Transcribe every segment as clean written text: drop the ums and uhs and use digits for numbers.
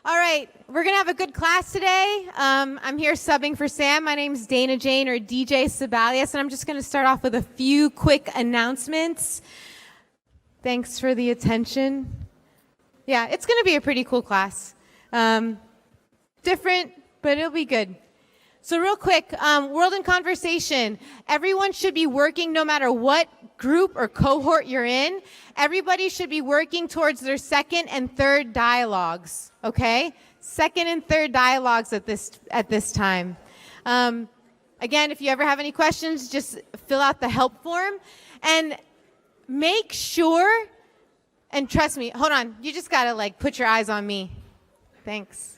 All right, we're going to have a good class today. I'm here subbing for Sam. My name's Dana Jane, or DJ Sabalius, and I'm just going to start off with a few quick announcements. Thanks for the attention. Yeah, it's going to be a pretty cool class. Different, but it'll be good. So real quick, World in Conversation. Everyone should be working no matter what group or cohort you're in. Everybody should be working towards their second and third dialogues, okay? Second and third dialogues at this time. Again, if you ever have any questions, just fill out the help form. And make sure, and trust me, hold on, you just gotta like put your eyes on me. Thanks.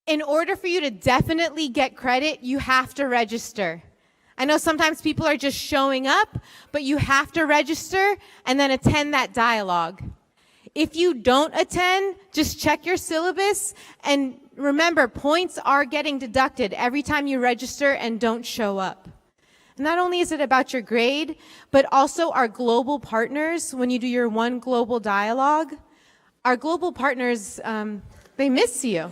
In order for you to definitely get credit, you have to register. I know sometimes people are just showing up, but you have to register and then attend that dialogue. If you don't attend, just check your syllabus, and remember, points are getting deducted every time you register and don't show up. And not only is it about your grade, but also our global partners. When you do your one global dialogue, our global partners, they miss you.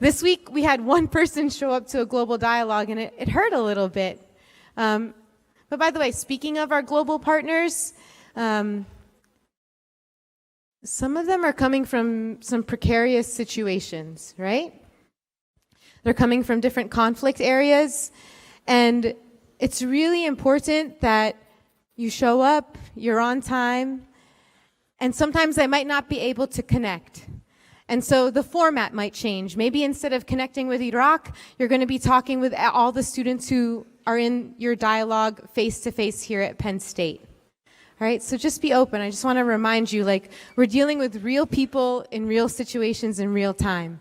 This week, we had one person show up to a global dialogue, and it hurt a little bit. But by the way, speaking of our global partners, some of them are coming from some precarious situations, right? They're coming from different conflict areas, and it's really important that you show up, you're on time, and sometimes I might not be able to connect. And so the format might change. Maybe instead of connecting with Iraq, you're going to be talking with all the students who are in your dialogue face-to-face here at Penn State. All right, so just be open. I just want to remind you, like, we're dealing with real people in real situations in real time.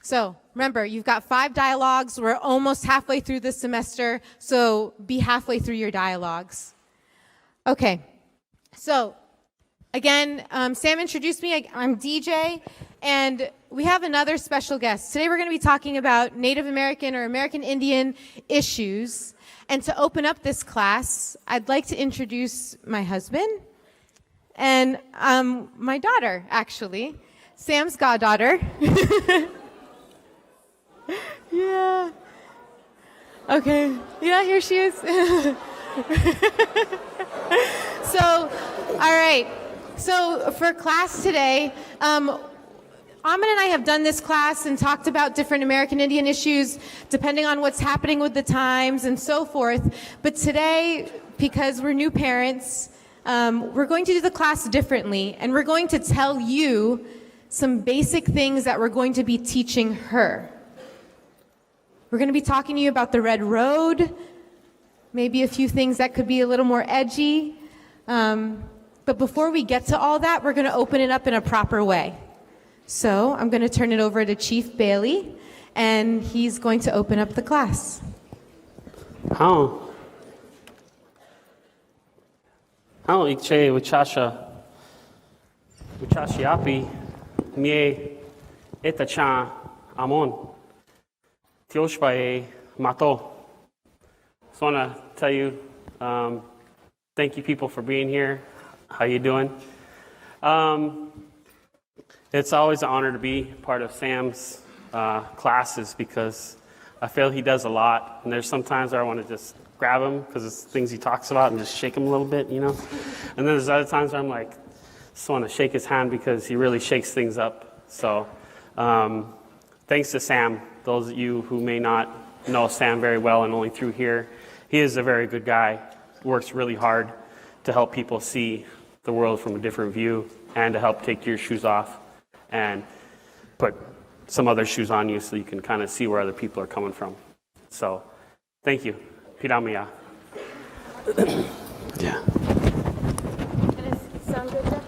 So remember, you've got 5 dialogues. We're almost halfway through this semester, so be halfway through your dialogues. Okay, so again, Sam introduced me. I'm DJ, and we have another special guest. Today we're going to be talking about Native American or American Indian issues. And to open up this class, I'd like to introduce my husband and my daughter, actually, Sam's goddaughter. Yeah. Okay. Yeah, here she is. So, all right. So for class today, Amin and I have done this class and talked about different American Indian issues depending on what's happening with the times and so forth. But today, because we're new parents, we're going to do the class differently, and we're going to tell you some basic things that we're going to be teaching her. We're going to be talking to you about the Red Road, maybe a few things that could be a little more edgy. But before we get to all that, we're going to open it up in a proper way. So I'm going to turn it over to Chief Bailey, and he's going to open up the class. How ikche wachashiapi mie etacha amon tioshbae mato. Just want to tell you, thank you people for being here. How you doing? It's always an honor to be part of Sam's classes because I feel he does a lot, and there's sometimes where I want to just grab him because it's things he talks about and just shake him a little bit, you know? And then there's other times where I'm like, just want to shake his hand because he really shakes things up. So thanks to Sam. Those of you who may not know Sam very well and only through here, he is a very good guy, works really hard to help people see the world from a different view and to help take your shoes off and put some other shoes on you so you can kind of see where other people are coming from. So, thank you. Piramia. Yeah. Does it sound good, Jeff?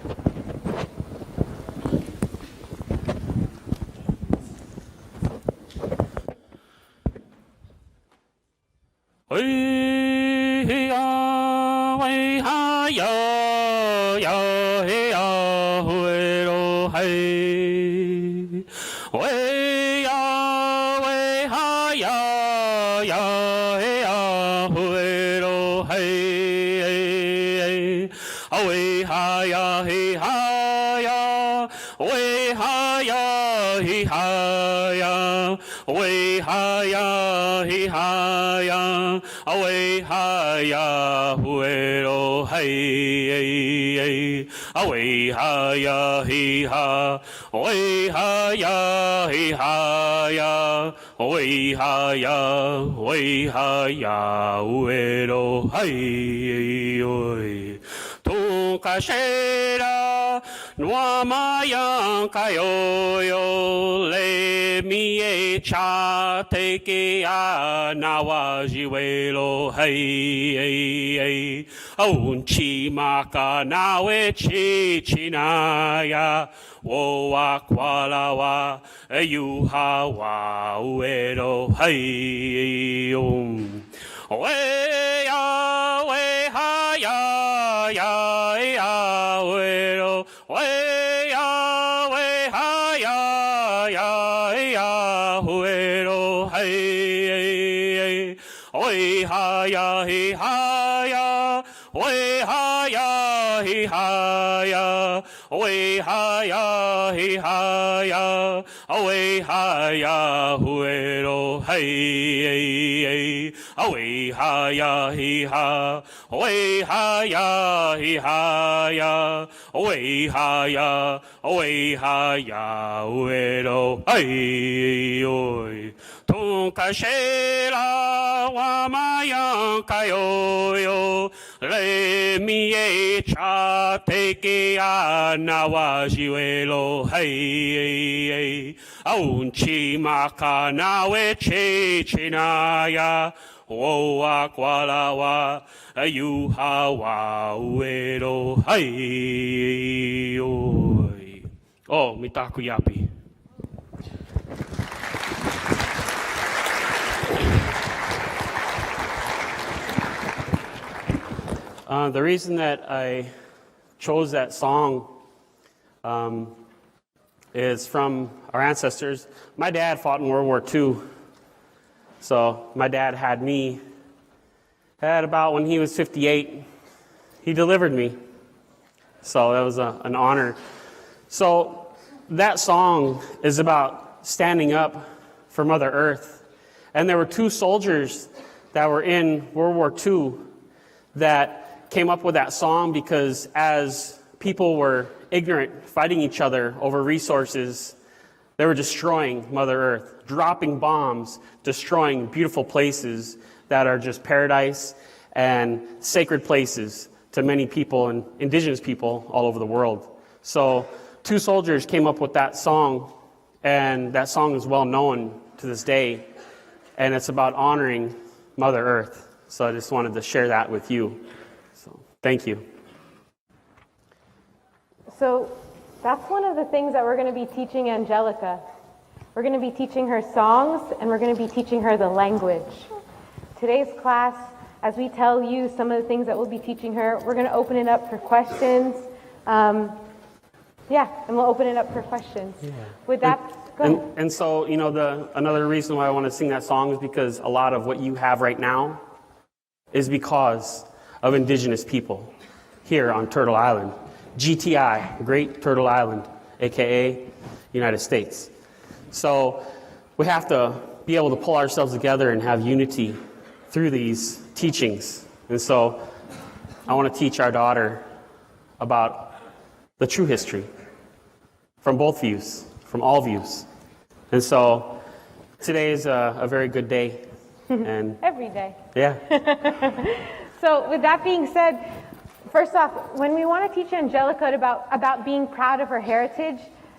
Away, hi, ya, hey, hi, ya, way, hi, ya. hi haya, away haya, hi haya, away haya, huero hey, away haya, hi ha, away haya, hi haya, away haya, huero hey, oi. Tukashera Nwamayan kayoyo le mi cha teke a nawajiwelo hey aunchi maka nawe chichinaya wo akwalawa yuhawa uero hey we ya we ha ya ya uero way ha ya huero hey way ha ya he ha ya way ha ya he ha ya way ha ya he ha ya way ha ya huero hey away ha ya he ha away ha ya he ha ya away ha ya uero ay oy tukashera wa mayan kayoyo le mi cha teke a nawajiwelo hey aunchi maka nawe chichinaya o akwalawa yuhawa uero hai oi. Oh, mitaku yapi. The reason that I chose that song is from our ancestors. My dad fought in World War II. So my dad had me at about when he was 58. He delivered me. So that was an honor. So that song is about standing up for Mother Earth. And there were two soldiers that were in World War II that came up with that song because as people were ignorant, fighting each other over resources, they were destroying Mother Earth, dropping bombs, destroying beautiful places that are just paradise and sacred places to many people and indigenous people all over the world. So two soldiers came up with that song, and that song is well known to this day, and it's about honoring Mother Earth. So I just wanted to share that with you. So thank you. So that's one of the things that we're going to be teaching Angelica. We're going to be teaching her songs, and we're going to be teaching her the language. Today's class, as we tell you some of the things that we'll be teaching her, we're going to open it up for questions. And we'll open it up for questions. Yeah. With that, go ahead. And so, you know, another reason why I want to sing that song is because a lot of what you have right now is because of indigenous people here on Turtle Island. GTI, Great Turtle Island, aka United States. So we have to be able to pull ourselves together and have unity through these teachings. And so I want to teach our daughter about the true history from both views, from all views. And so today is a very good day. And every day. Yeah. So with that being said, first off, when we want to teach Angelica about being proud of her heritage,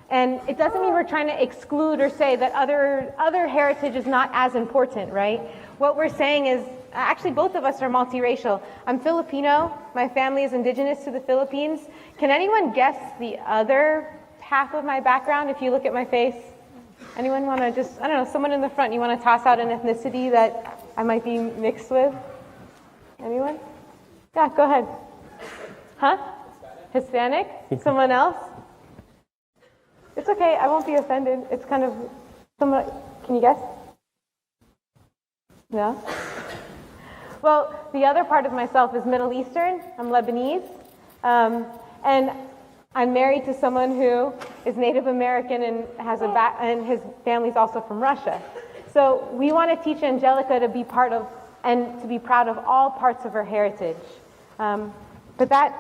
and it doesn't mean we're trying to exclude or say that other heritage is not as important, right? What we're saying is, actually both of us are multiracial. I'm Filipino, my family is indigenous to the Philippines. Can anyone guess the other half of my background if you look at my face? Anyone want to just, I don't know, someone in the front, you want to toss out an ethnicity that I might be mixed with? Anyone? Yeah, go ahead. Huh? Hispanic? Someone else? It's okay, I won't be offended. It's kind of, somewhat, can you guess? No? Well, the other part of myself is Middle Eastern. I'm Lebanese. And I'm married to someone who is Native American and and his family's also from Russia. So we want to teach Angelica to be part of and to be proud of all parts of her heritage. But that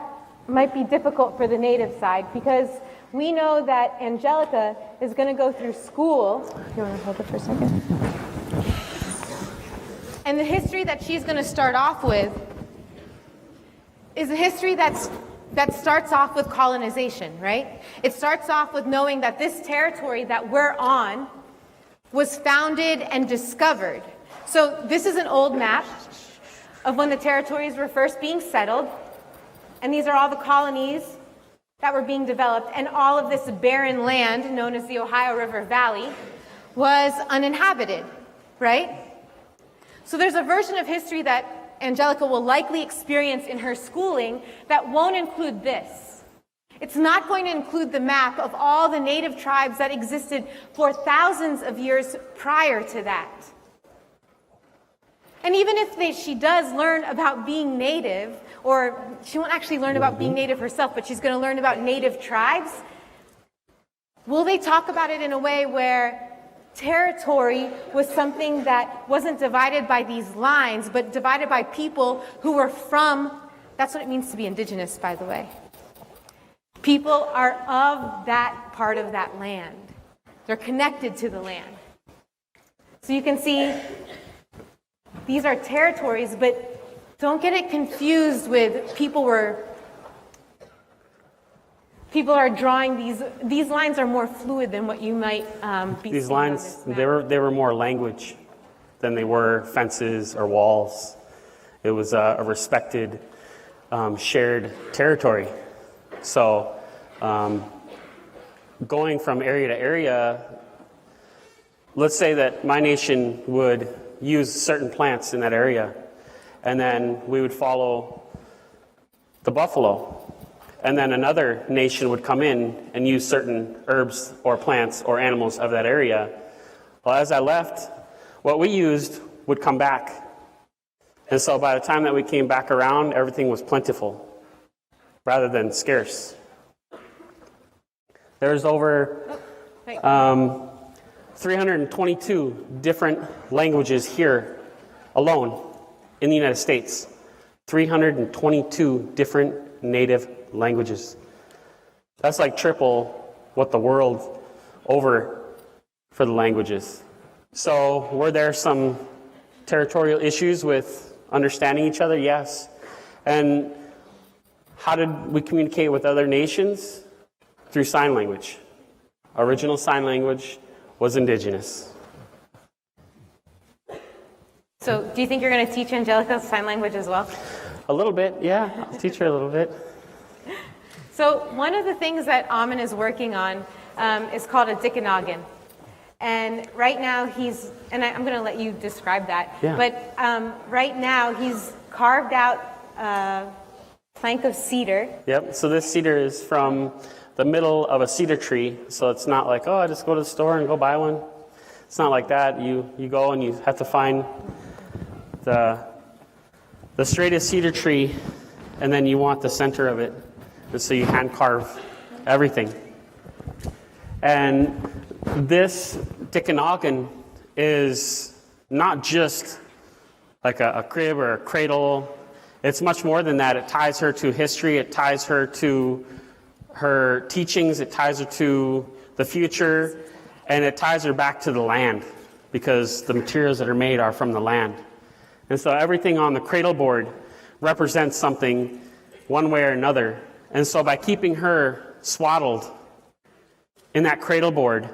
might be difficult for the Native side because we know that Angelica is going to go through school. You want to hold it for a second? And the history that she's going to start off with is a history that starts off with colonization, right? It starts off with knowing that this territory that we're on was founded and discovered. So this is an old map of when the territories were first being settled, and these are all the colonies that were being developed, and all of this barren land, known as the Ohio River Valley, was uninhabited, right? So there's a version of history that Angelica will likely experience in her schooling that won't include this. It's not going to include the map of all the native tribes that existed for thousands of years prior to that. And even if she does learn about being native, or she won't actually learn about being native herself, but she's going to learn about native tribes, will they talk about it in a way where territory was something that wasn't divided by these lines, but divided by people who were from, that's what it means to be indigenous, by the way. People are of that part of that land. They're connected to the land. So you can see these are territories, but don't get it confused with people are drawing these lines are more fluid than what you might be These seeing on lines, this map. they were more language than they were fences or walls. It was a respected, shared territory. So going from area to area, let's say that my nation would use certain plants in that area, and then we would follow the buffalo. And then another nation would come in and use certain herbs or plants or animals of that area. Well, as I left, what we used would come back. And so by the time that we came back around, everything was plentiful rather than scarce. There's over 322 different languages here alone in the United States. 322 different native languages. That's like triple what the world over for the languages. So were there some territorial issues with understanding each other? Yes. And how did we communicate with other nations? Through sign language. Original sign language was indigenous. So do you think you're going to teach Angelica sign language as well? A little bit, yeah. I'll teach her a little bit. So one of the things that Amin is working on is called a dickenoggin. And right now I'm going to let you describe that. Yeah. But right now he's carved out a plank of cedar. Yep, so this cedar is from the middle of a cedar tree. So it's not like, I just go to the store and go buy one. It's not like that. You go and you have to find the straightest cedar tree, and then you want the center of it. And so you hand carve everything. And this dickenoggin is not just like a crib or a cradle. It's much more than that. It ties her to history. It ties her to her teachings. It ties her to the future. And it ties her back to the land because the materials that are made are from the land. And so everything on the cradle board represents something one way or another. And so by keeping her swaddled in that cradle board,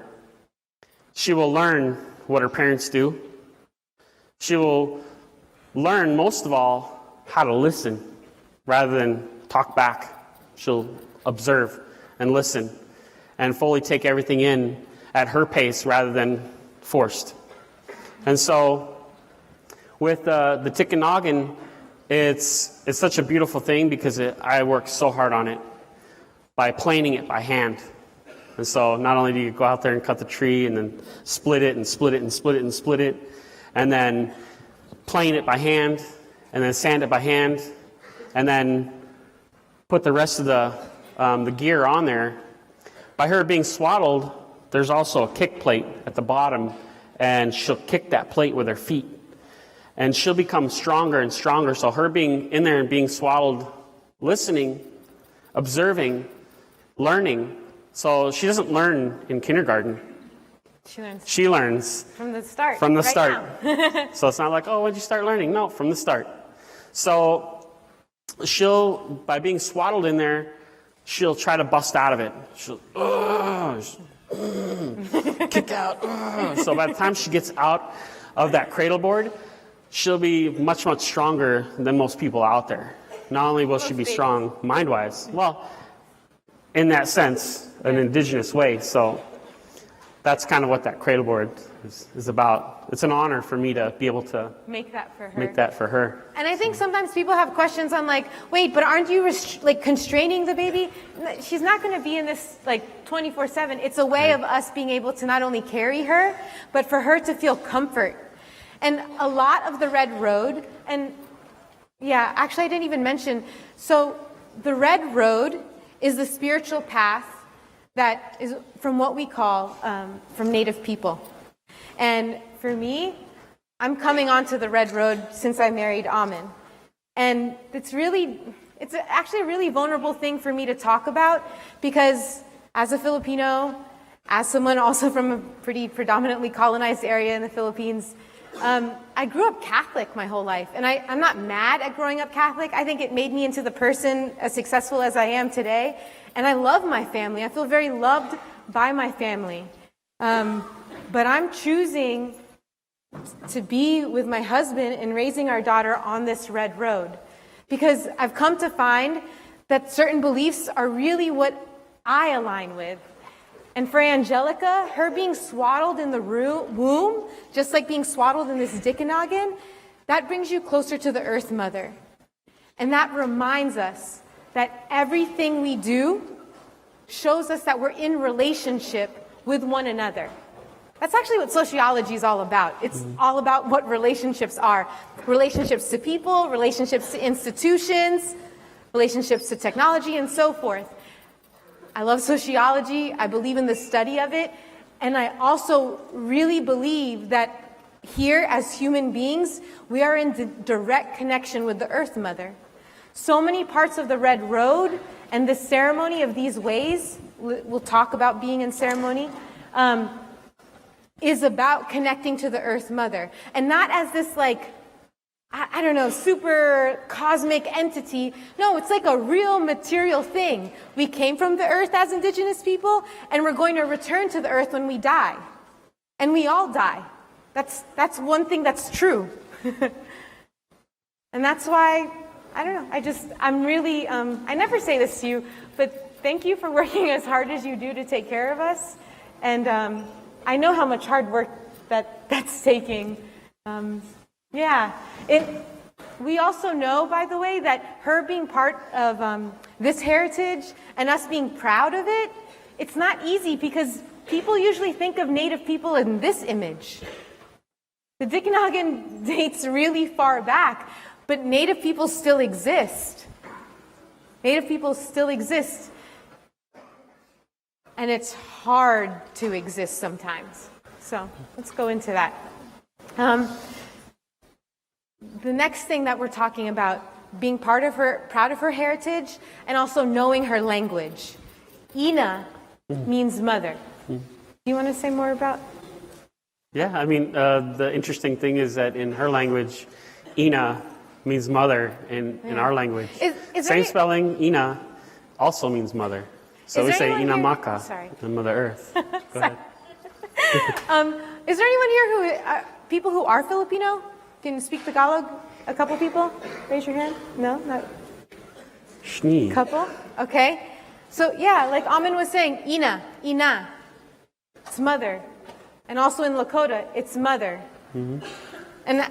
she will learn what her parents do. She will learn, most of all, how to listen rather than talk back. She'll observe and listen and fully take everything in at her pace rather than forced. And so with the dickenoggin, it's such a beautiful thing because I work so hard on it by planing it by hand. And so not only do you go out there and cut the tree and then split it and split it and split it and split it, and then plane it by hand, and then sand it by hand, and then put the rest of the gear on there. by her being swaddled, there's also a kick plate at the bottom, and she'll kick that plate with her feet. And she'll become stronger and stronger. So her being in there and being swaddled, listening, observing, learning. So she doesn't learn in kindergarten. She learns from the start. From the right start. Now. So it's not like, oh, when'd you start learning? No, from the start. So she'll, by being swaddled in there, she'll try to bust out of it. She'll, kick out. So by the time she gets out of that cradle board, she'll be much, much stronger than most people out there. Not only will she be strong mind-wise, well, in that sense, an indigenous way. So that's kind of what that cradle board is about. It's an honor for me to be able to make that for her. Make that for her. And I think sometimes people have questions on like, wait, but aren't you constraining the baby? She's not going to be in this like 24/7. It's a way of us being able to not only carry her, but for her to feel comfort. And a lot of the Red Road, and yeah, actually I didn't even mention, so the Red Road is the spiritual path that is from what we call from Native people. And for me, I'm coming onto the Red Road since I married Amin. And it's actually a really vulnerable thing for me to talk about, because as a Filipino, as someone also from a pretty predominantly colonized area in the Philippines, I grew up Catholic my whole life. And I'm not mad at growing up Catholic. I think it made me into the person as successful as I am today. And I love my family. I feel very loved by my family. But I'm choosing to be with my husband and raising our daughter on this Red Road, because I've come to find that certain beliefs are really what I align with. And for Angelica, her being swaddled in the womb, just like being swaddled in this Dikinoggin, that brings you closer to the Earth Mother. And that reminds us that everything we do shows us that we're in relationship with one another. That's actually what sociology is all about. It's all about what relationships are. Relationships to people, relationships to institutions, relationships to technology, and so forth. I love sociology. I believe in the study of it. And I also really believe that here as human beings, we are in direct connection with the Earth Mother. So many parts of the Red Road and the ceremony of these ways, we'll talk about being in ceremony, is about connecting to the Earth Mother. And not as this like, I don't know, super cosmic entity. No, it's like a real material thing. We came from the Earth as indigenous people, and we're going to return to the Earth when we die. And we all die. That's one thing that's true. And that's why, I don't know, I'm really, I never say this to you, but thank you for working as hard as you do to take care of us. And I know how much hard work that's taking. We also know, by the way, that her being part of this heritage and us being proud of it, it's not easy, because people usually think of Native people in this image. The Dikinoggin dates really far back, but Native people still exist. Native people still exist. And it's hard to exist sometimes. So let's go into that. The next thing that we're talking about, being proud of her heritage, and also knowing her language. Ina means mother. Do you want to say more about? Yeah, I mean, the interesting thing is that in her language, Ina means mother in our language. Same spelling, Ina also means mother. So we say Ina Maka, and Mother Earth. Go ahead. Is there anyone here people who are Filipino? Can you speak Tagalog? A couple people? Raise your hand. No? Not? Shni. Couple? Okay. So yeah, like Amin was saying, Ina, it's mother. And also in Lakota, it's mother. Mm-hmm. And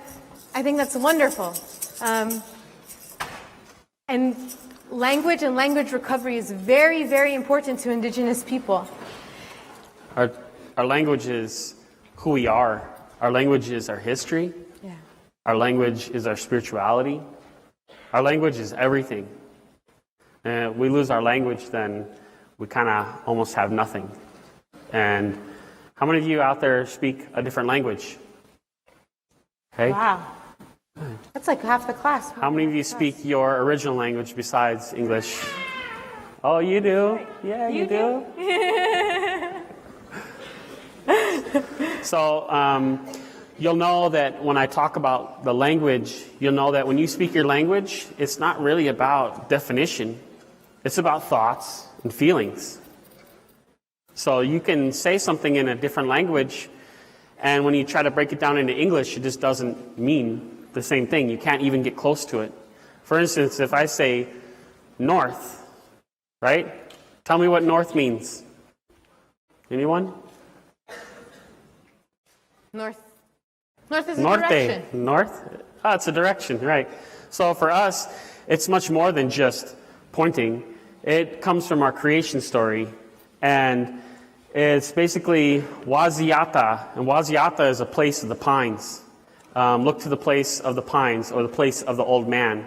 I think that's wonderful. And language and language recovery is very, very important to Indigenous people. Our language is who we are. Our language is our history. Yeah. Our language is our spirituality. Our language is everything. And we lose our language, then we kind of almost have nothing. And how many of you out there speak a different language? Okay. Wow. That's like half the class. How many of you speak your original language besides English? Oh, you do? Yeah, you do. So you'll know that when I talk about the language, you'll know that when you speak your language, it's not really about definition. It's about thoughts and feelings. So you can say something in a different language, and when you try to break it down into English, it just doesn't mean the same thing. You can't even get close to it. For instance, if I say north, right? Tell me what north means. Anyone? North. North is a direction. North? Oh, it's a direction, right. So for us, it's much more than just pointing. It comes from our creation story. And it's basically Waziata. And Waziata is a place of the pines. Look to the place of the pines, or the place of the old man.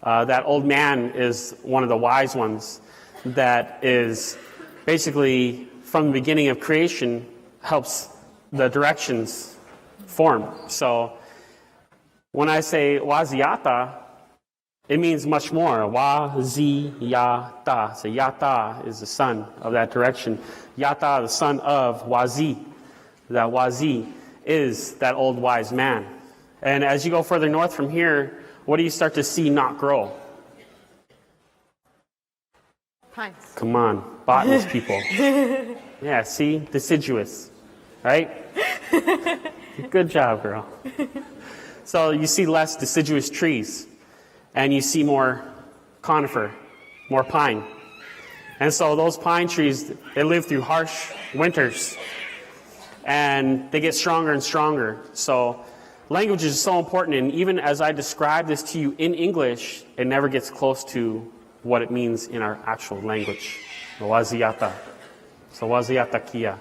That old man is one of the wise ones that is basically, from the beginning of creation, helps the directions form. So when I say Waziata, it means much more. Wa-zi-ya-ta. So Yata is the son of that direction. Yata, the son of Wazi. That Wazi is that old wise man. And as you go further north from here, what do you start to see not grow? Pines. Come on, botanist people. Yeah, see? Deciduous. Right? Good job, girl. So you see less deciduous trees. And you see more conifer, more pine. And so those pine trees, they live through harsh winters. And they get stronger and stronger. So language is so important. And even as I describe this to you in English, it never gets close to what it means in our actual language. Waziata. So waziata kia.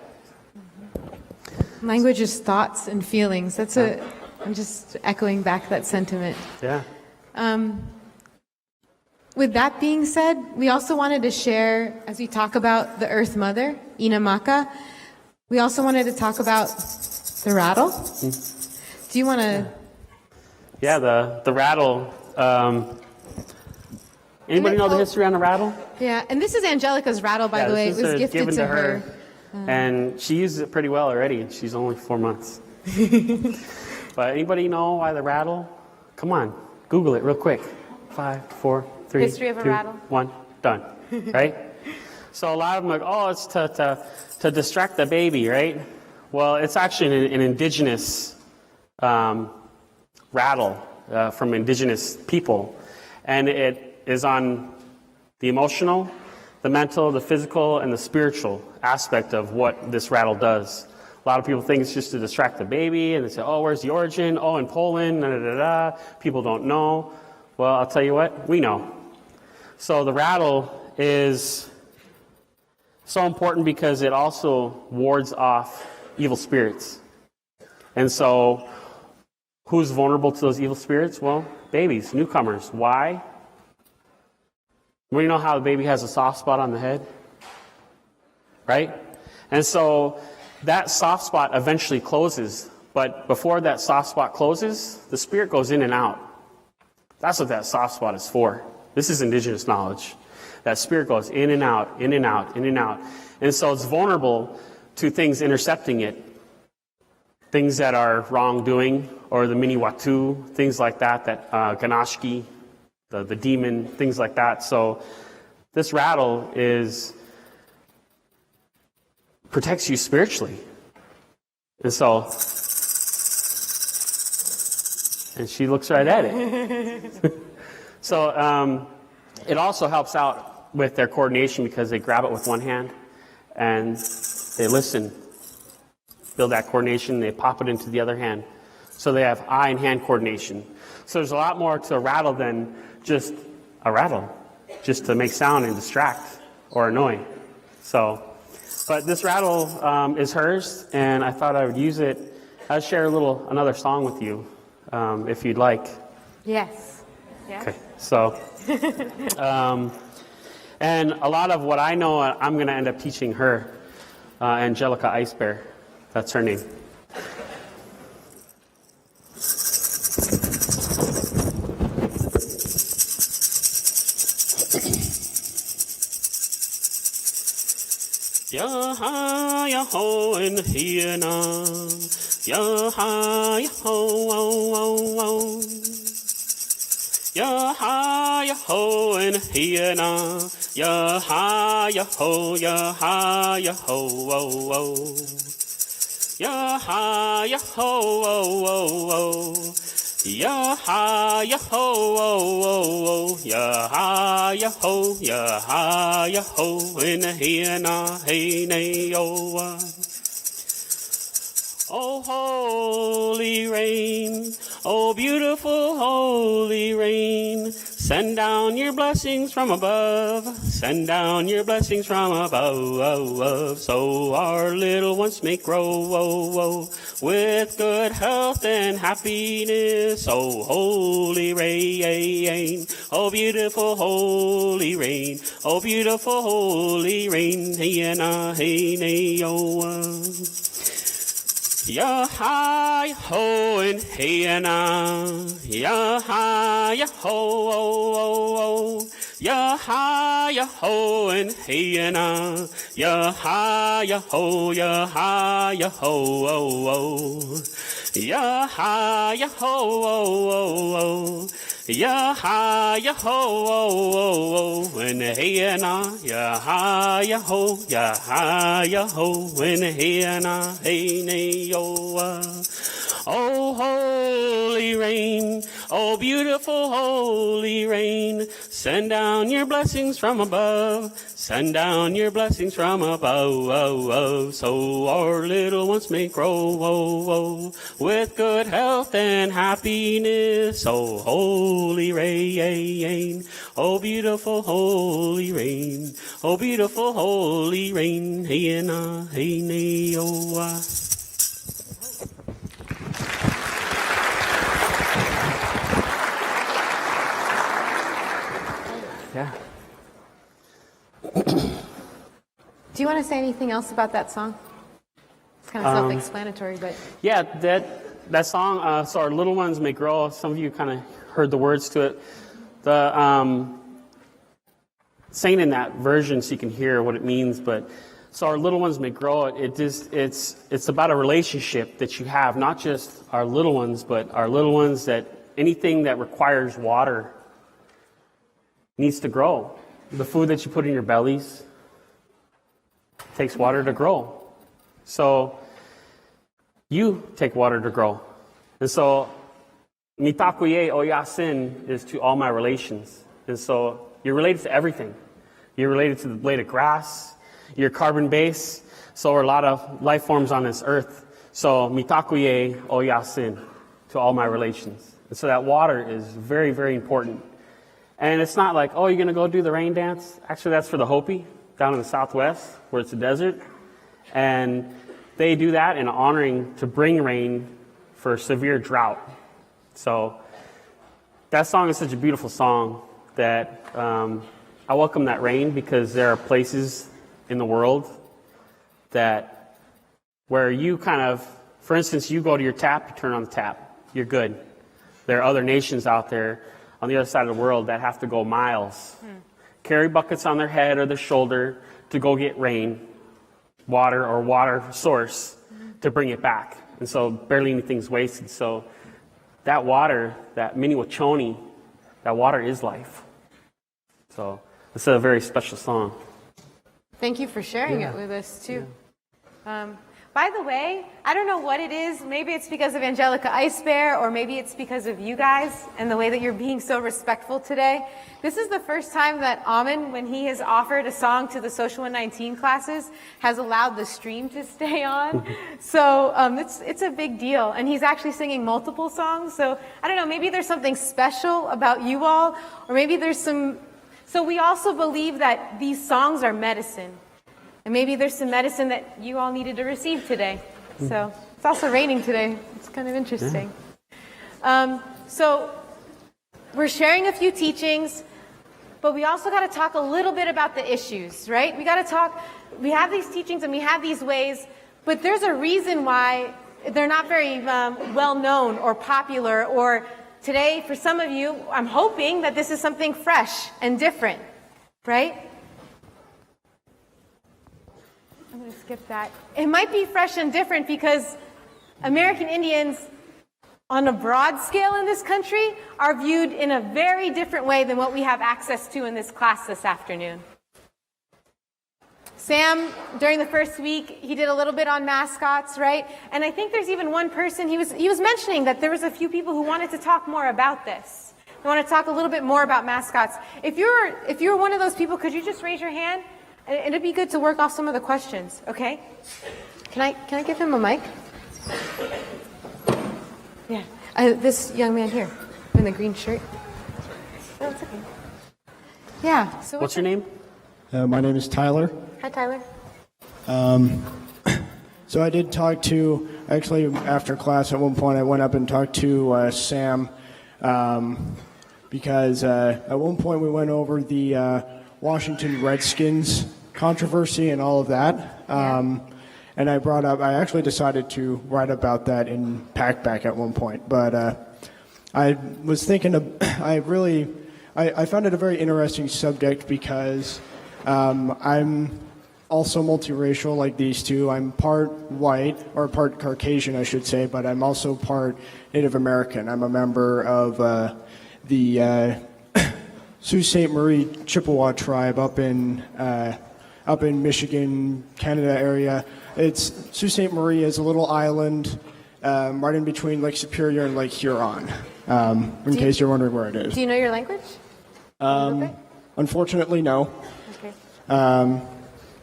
Language is thoughts and feelings. I'm just echoing back that sentiment. Yeah. With that being said, we also wanted to share, as we talk about the Earth Mother, Inamaka, we also wanted to talk about the rattle. Do you want to? Yeah, the rattle. Anybody know the history on the rattle? Yeah, and this is Angelica's rattle, by the way. It was gifted to her. And she uses it pretty well already. She's only 4 months. But anybody know why the rattle? Come on, Google it real quick. 5, 4, 3, History of a 2, rattle. 1, done. Right? So a lot of them are like, oh, it's to distract the baby, right? Well, it's actually an indigenous rattle from indigenous people. And it is on the emotional, the mental, the physical, and the spiritual aspect of what this rattle does. A lot of people think it's just to distract the baby, and they say, oh, where's the origin? Oh, in Poland, da-da-da-da. People don't know. Well, I'll tell you what, we know. So the rattle is so important because it also wards off evil spirits. And so who's vulnerable to those evil spirits? Well, babies, newcomers. Why? Well, you know how the baby has a soft spot on the head? Right? And so that soft spot eventually closes. But before that soft spot closes, the spirit goes in and out. That's what that soft spot is for. This is indigenous knowledge. That spirit goes in and out, in and out, in and out. And so it's vulnerable to things intercepting it. Things that are wrongdoing, or the mini watu, things like that, ganashki, the demon, things like that. So this rattle protects you spiritually. And so, and she looks right at it. So it also helps out with their coordination because they grab it with one hand and they listen, build that coordination, they pop it into the other hand. So they have eye and hand coordination. So there's a lot more to a rattle than just a rattle, just to make sound and distract or annoy. So, but this rattle is hers, and I thought I would use it. I'll share another song with you, if you'd like. Yes. Yeah. Okay, so And a lot of what I know, I'm going to end up teaching her, Angelica Ice Bear. That's her name. Ya-ha, ya-ho, and he-na. Ya-ha, ya-ho, wow, wow, wow. Ya-ha, ya-ho, and he-na. Ya-ha, ya-ho, ya-ha, ya-ho, wow, wow. Ya-ha, ya-ho, wow, wow, wow. Ya-ha, ya-ho, wow, wow, wow. Ya-ha, ya-ho, ya-ha, ya-ho, and he-na, hey-na-yo. Oh, holy rain, oh, beautiful holy rain, send down your blessings from above, send down your blessings from above, so our little ones may grow, with good health and happiness. Oh, holy rain, oh, beautiful holy rain, oh, beautiful holy rain, hey na, hey na, yo. Ya-ha, ya-ho, and hey-na. Ya-ha, ya-ho, oh, oh, oh. Ya-ha, ya-ho, and hey-na. Ya-ha, ya-ho, ya-ha, ya-ho, oh, oh. Ya-ha, ya-ho, oh, oh, oh. Ya-ha, ya-ho, oh, oh, oh, and hey-na, ya-ha, ya-ho, ya-ha, ya-ho, and hey-na, hey-na-yo. Oh, holy rain, oh, beautiful holy rain, send down your blessings from above, send down your blessings from above, so our little ones may grow, with good health and happiness. Oh, holy rain, oh, beautiful holy rain, oh, beautiful holy rain, hey na, hey na, oh. Yeah. Do you want to say anything else about that song? It's kind of self-explanatory, but... Yeah, that song, so our little ones may grow. Some of you kind of heard the words to it. The saying in that version so you can hear what it means, but so our little ones may grow. It's about a relationship that you have, not just our little ones, but our little ones that anything that requires water needs to grow. The food that you put in your bellies takes water to grow. So you take water to grow. And so mitakuye oyasin is to all my relations. And so you're related to everything. You're related to the blade of grass. You're carbon base. So are a lot of life forms on this earth. So mitakuye oyasin to all my relations. And so that water is very, very important. And it's not like, oh, you're going to go do the rain dance? Actually, that's for the Hopi down in the Southwest, where it's a desert. And they do that in honoring to bring rain for severe drought. So that song is such a beautiful song that I welcome that rain, because there are places in the world that where you kind of, for instance, you go to your tap, you turn on the tap, you're good. There are other nations out there on the other side of the world that have to go miles, carry buckets on their head or their shoulder to go get rain, water or water source to bring it back. And so barely anything's wasted. So that water, that miniwachoni, that water is life. So it's a very special song. Thank you for sharing it with us, too. By the way, I don't know what it is. Maybe it's because of Angelica Ice Bear, or maybe it's because of you guys and the way that you're being so respectful today. This is the first time that Amin, when he has offered a song to the Social 119 classes, has allowed the stream to stay on. So it's a big deal. And he's actually singing multiple songs. So I don't know, maybe there's something special about you all, or maybe there's some... So we also believe that these songs are medicine. And maybe there's some medicine that you all needed to receive today. So it's also raining today. It's kind of interesting. So we're sharing a few teachings. but we also got to talk a little bit about the issues, right? We have these teachings and we have these ways, but there's a reason why they're not very well known or popular, or today, for some of you, I'm hoping that this is something fresh and different, right? I'm going to skip that. It might be fresh and different because American Indians, on a broad scale in this country, are viewed in a very different way than what we have access to in this class this afternoon. Sam, during the first week, he did a little bit on mascots, right? And I think there's even one person, he was mentioning that there was a few people who wanted to talk more about this. They want to talk a little bit more about mascots. If you're one of those people, could you just raise your hand? And it'd be good to work off some of the questions, okay? Can I give him a mic? Yeah. This young man here in the green shirt. Oh, it's okay. Yeah. So What's your name? My name is Tyler. Hi, Tyler. So I did talk to, actually after class at one point I went up and talked to Sam because at one point we went over the Washington Redskins controversy and all of that. And I actually decided to write about that in Packback at one point. But I was thinking I found it a very interesting subject because I'm also multiracial like these two. I'm part white, or part Caucasian, I should say, but I'm also part Native American. I'm a member of the Sault Ste. Marie Chippewa tribe up in Michigan, Canada area. Sault Ste. Marie is a little island right in between Lake Superior and Lake Huron, in case you're wondering where it is. Do you know your language? Unfortunately, no. Okay.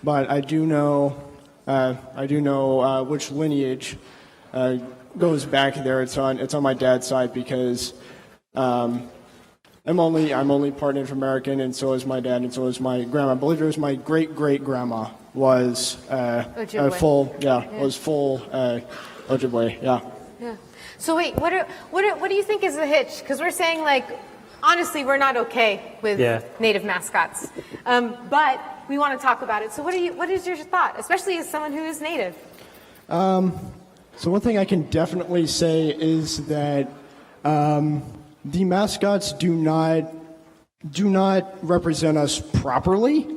But I do know which lineage goes back there. It's on my dad's side because I'm only part Native American, and so is my dad, and so is my grandma. I believe it was my great grandma was full Ojibwe. Yeah. Yeah. So wait, what do you think is the hitch? Because we're saying, like, honestly, we're not okay with Native mascots, but we want to talk about it. So what is your thought, especially as someone who is Native? So one thing I can definitely say is that the mascots do not represent us properly.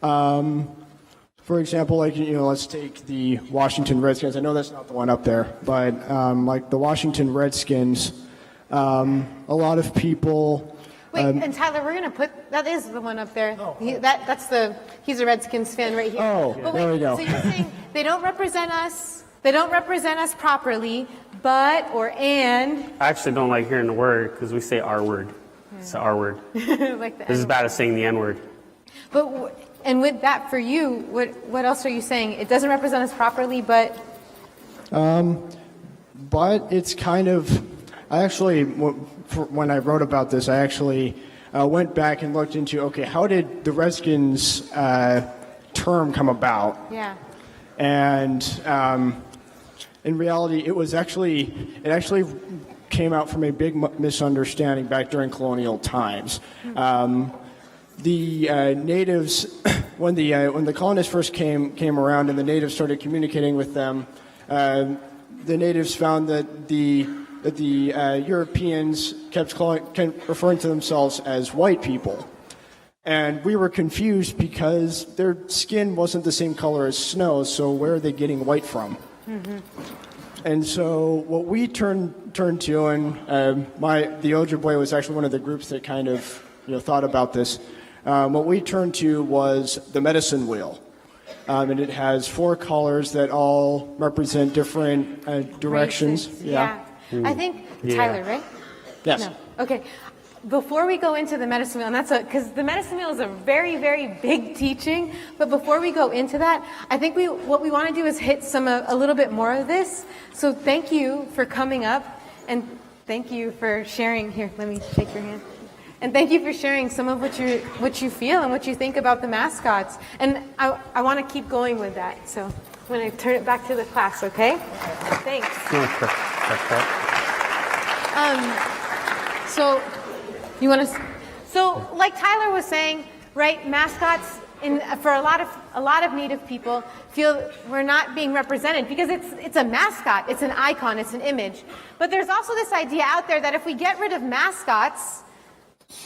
For example, let's take the Washington Redskins. I know that's not the one up there, but like the Washington Redskins, a lot of people. Wait, and Tyler, we're going to put, that is the one up there. Oh. He's a Redskins fan right here. Oh, but there we go. So you're saying they don't represent us properly, and. I actually don't like hearing the word because we say our word. It's the R word. Like this is as bad as saying the N word. And with that, for you, what else are you saying? It doesn't represent us properly, but. But it's kind of. I actually, when I wrote about this, I actually went back and looked into, how did the Redskins term come about? Yeah. And in reality, it actually came out from a big misunderstanding back during colonial times. The natives, when the colonists first came around and the natives started communicating with them, the natives found that the Europeans kept referring to themselves as white people. And we were confused because their skin wasn't the same color as snow, so where are they getting white from? Mm-hmm. And so what we turned to, and the Ojibwe was actually one of the groups that kind of thought about this. What we turned to was the medicine wheel. And it has 4 colors that all represent different directions. Races. Yeah. I think Tyler, right? Yes. No. Okay. Before we go into the medicine wheel, and because the medicine wheel is a very, very big teaching, but before we go into that, I think what we want to do is hit a little bit more of this. So thank you for coming up, and thank you for sharing. Here, let me shake your hand. And thank you for sharing some of what you feel and what you think about the mascots. And I want to keep going with that. So I'm going to turn it back to the class, okay? Thanks. So you want to? So, like Tyler was saying, right? Mascots for a lot of Native people feel we're not being represented because it's a mascot, it's an icon, it's an image. But there's also this idea out there that if we get rid of mascots,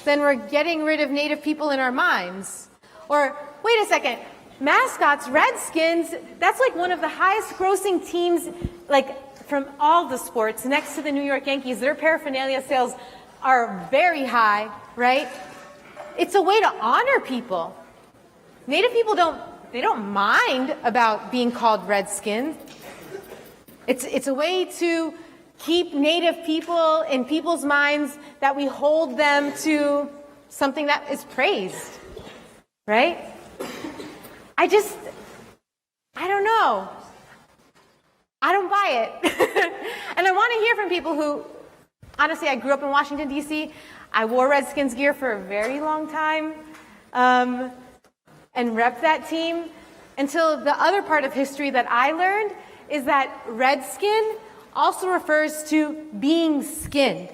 then we're getting rid of Native people in our minds. Or wait a second, Mascots, Redskins, that's like one of the highest grossing teams, like from all the sports, next to the New York Yankees. Their paraphernalia sales are very high, right? It's a way to honor people. Native people don't mind about being called Redskins. It's a way to keep Native people in people's minds, that we hold them to something that is praised, right? I don't know. I don't buy it. And I want to hear from people who, honestly, I grew up in Washington, D.C. I wore Redskins gear for a very long time and repped that team until the other part of history that I learned is that Redskin also refers to being skinned.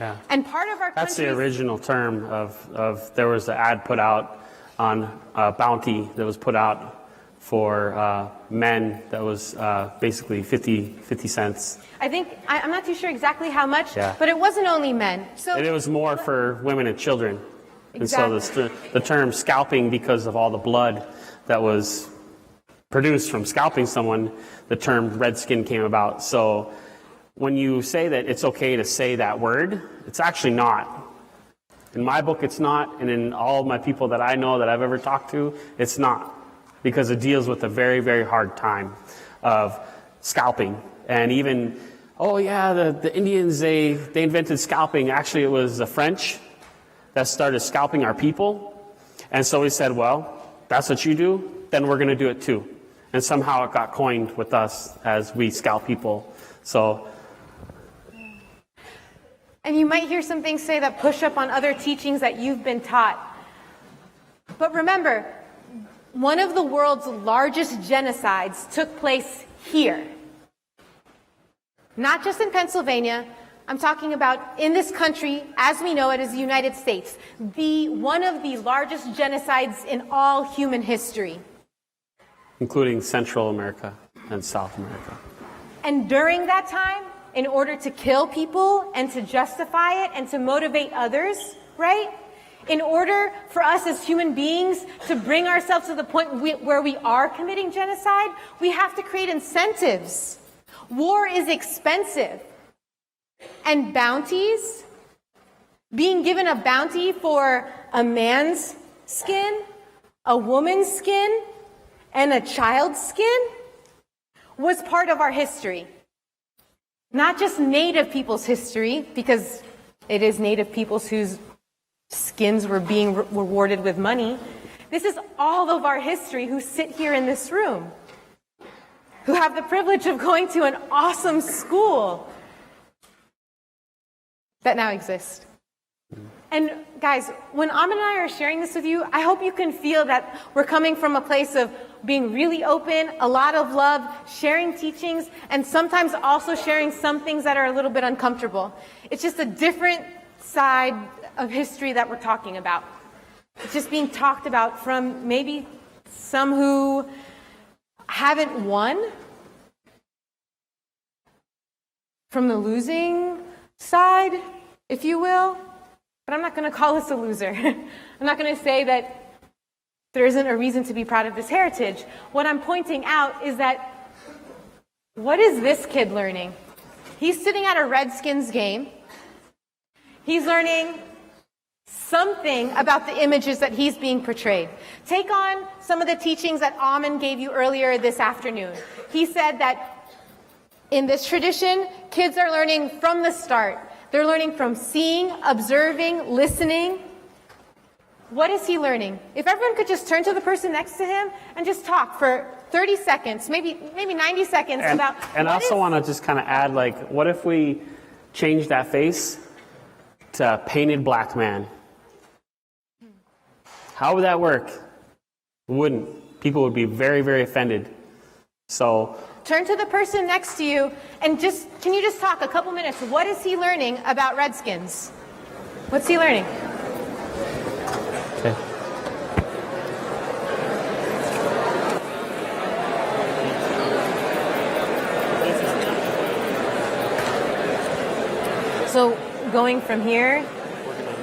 Yeah. And part of our That's the original term of there was an ad put out on a bounty that was put out for men that was basically 50 cents. I think, I'm not too sure exactly how much, Yeah. but it wasn't only men. So And it was more for women and children. Exactly. And so the term scalping, because of all the blood that was produced from scalping someone, the term redskin came about. So when you say that it's okay to say that word, it's actually not. In my book, it's not, and in all of my people that I know that I've ever talked to, it's not, because it deals with a very, very hard time of scalping. And even, oh yeah, the Indians, they invented scalping. Actually, it was the French that started scalping our people. And so we said, well, that's what you do, then we're going to do it too. And somehow it got coined with us as we scalp people. So. And you might hear some things say that push up on other teachings that you've been taught. But remember, one of the world's largest genocides took place here. Not just in Pennsylvania. I'm talking about in this country, as we know it, as the United States. One of the largest genocides in all human history. Including Central America and South America. And during that time, in order to kill people and to justify it and to motivate others, right? In order for us as human beings to bring ourselves to the point where we are committing genocide, we have to create incentives. War is expensive. And bounties, being given a bounty for a man's skin, a woman's skin, and a child's skin was part of our history. Not just Native people's history, because it is Native peoples whose skins were being rewarded with money. This is all of our history who sit here in this room, who have the privilege of going to an awesome school that now exists. And guys, when Ahmed and I are sharing this with you, I hope you can feel that we're coming from a place of being really open, a lot of love, sharing teachings, and sometimes also sharing some things that are a little bit uncomfortable. It's just a different side of history that we're talking about. It's just being talked about from maybe some who haven't won, from the losing side, if you will. But I'm not going to call us a loser. I'm not going to say that there isn't a reason to be proud of this heritage. What I'm pointing out is that, what is this kid learning? He's sitting at a Redskins game. He's learning something about the images that he's being portrayed. Take on some of the teachings that Amen gave you earlier this afternoon. He said that in this tradition, kids are learning from the start. They're learning from seeing, observing, listening. What is he learning? If everyone could just turn to the person next to him and just talk for 30 seconds, maybe 90 seconds about... And I also want to just kind of add, like, what if we change that face to painted black man? How would that work? It wouldn't. People would be very, very offended. So... Turn to the person next to you and can you just talk a couple minutes? What is he learning about Redskins? What's he learning? So going from here,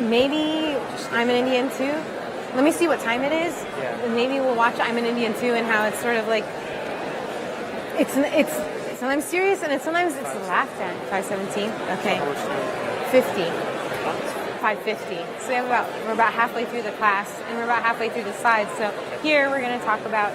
maybe I'm an Indian too. Let me see what time it is. Yeah. And maybe we'll watch I'm an Indian too, and how it's sort of like it's sometimes serious and sometimes it's laughed at. 5:17. Okay. 50. 5:50. So we're about halfway through the class, and we're about halfway through the slides. So here we're going to talk about.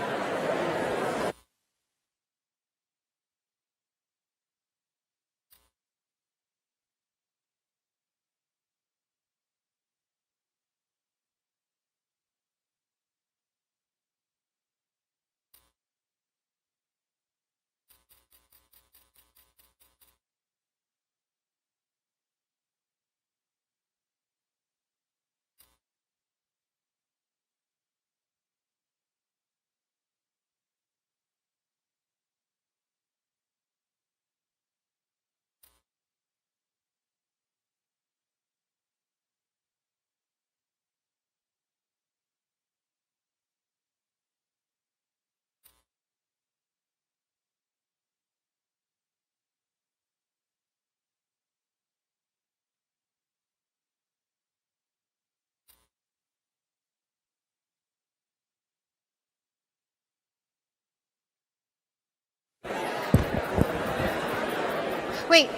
Wait,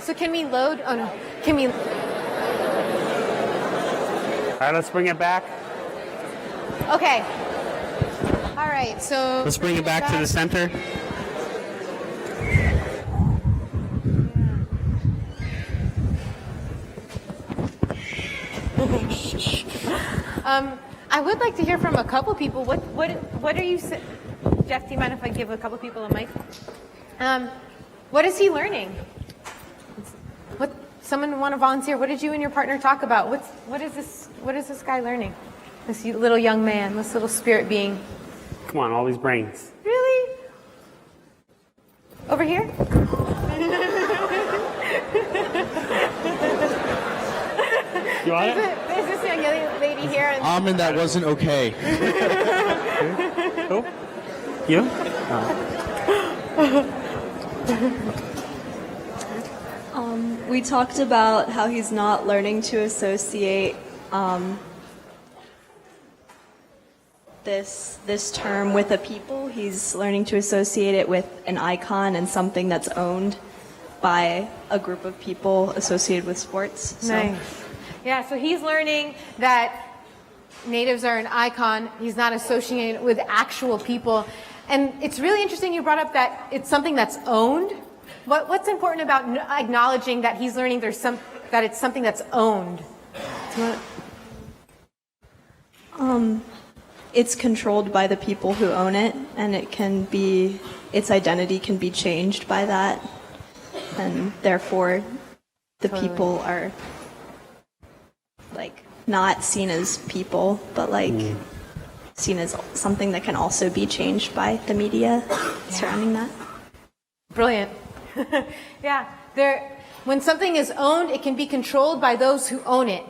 so can we load? Oh no, can we? All right, let's bring it back. Okay. All right, so. Let's bring it back to the center. I would like to hear from a couple people. What are you? Jeff, do you mind if I give a couple people a mic? What is he learning? Someone want to volunteer? What did you and your partner talk about? What is this guy learning? This little young man, this little spirit being. Come on, all these brains. Really? Over here? You want it? Is this young lady here? And that wasn't okay. Who? You? We talked about how he's not learning to associate this term with a people. He's learning to associate it with an icon and something that's owned by a group of people associated with sports. So. Nice. Yeah, so he's learning that natives are an icon. He's not associating it with actual people. And it's really interesting you brought up that it's something that's owned. What's important about acknowledging that he's learning that it's something that's owned? It's controlled by the people who own it, and its identity can be changed by that, and therefore the people are like not seen as people, but like seen as something that can also be changed by the media surrounding that. Brilliant. Yeah. When something is owned, it can be controlled by those who own it,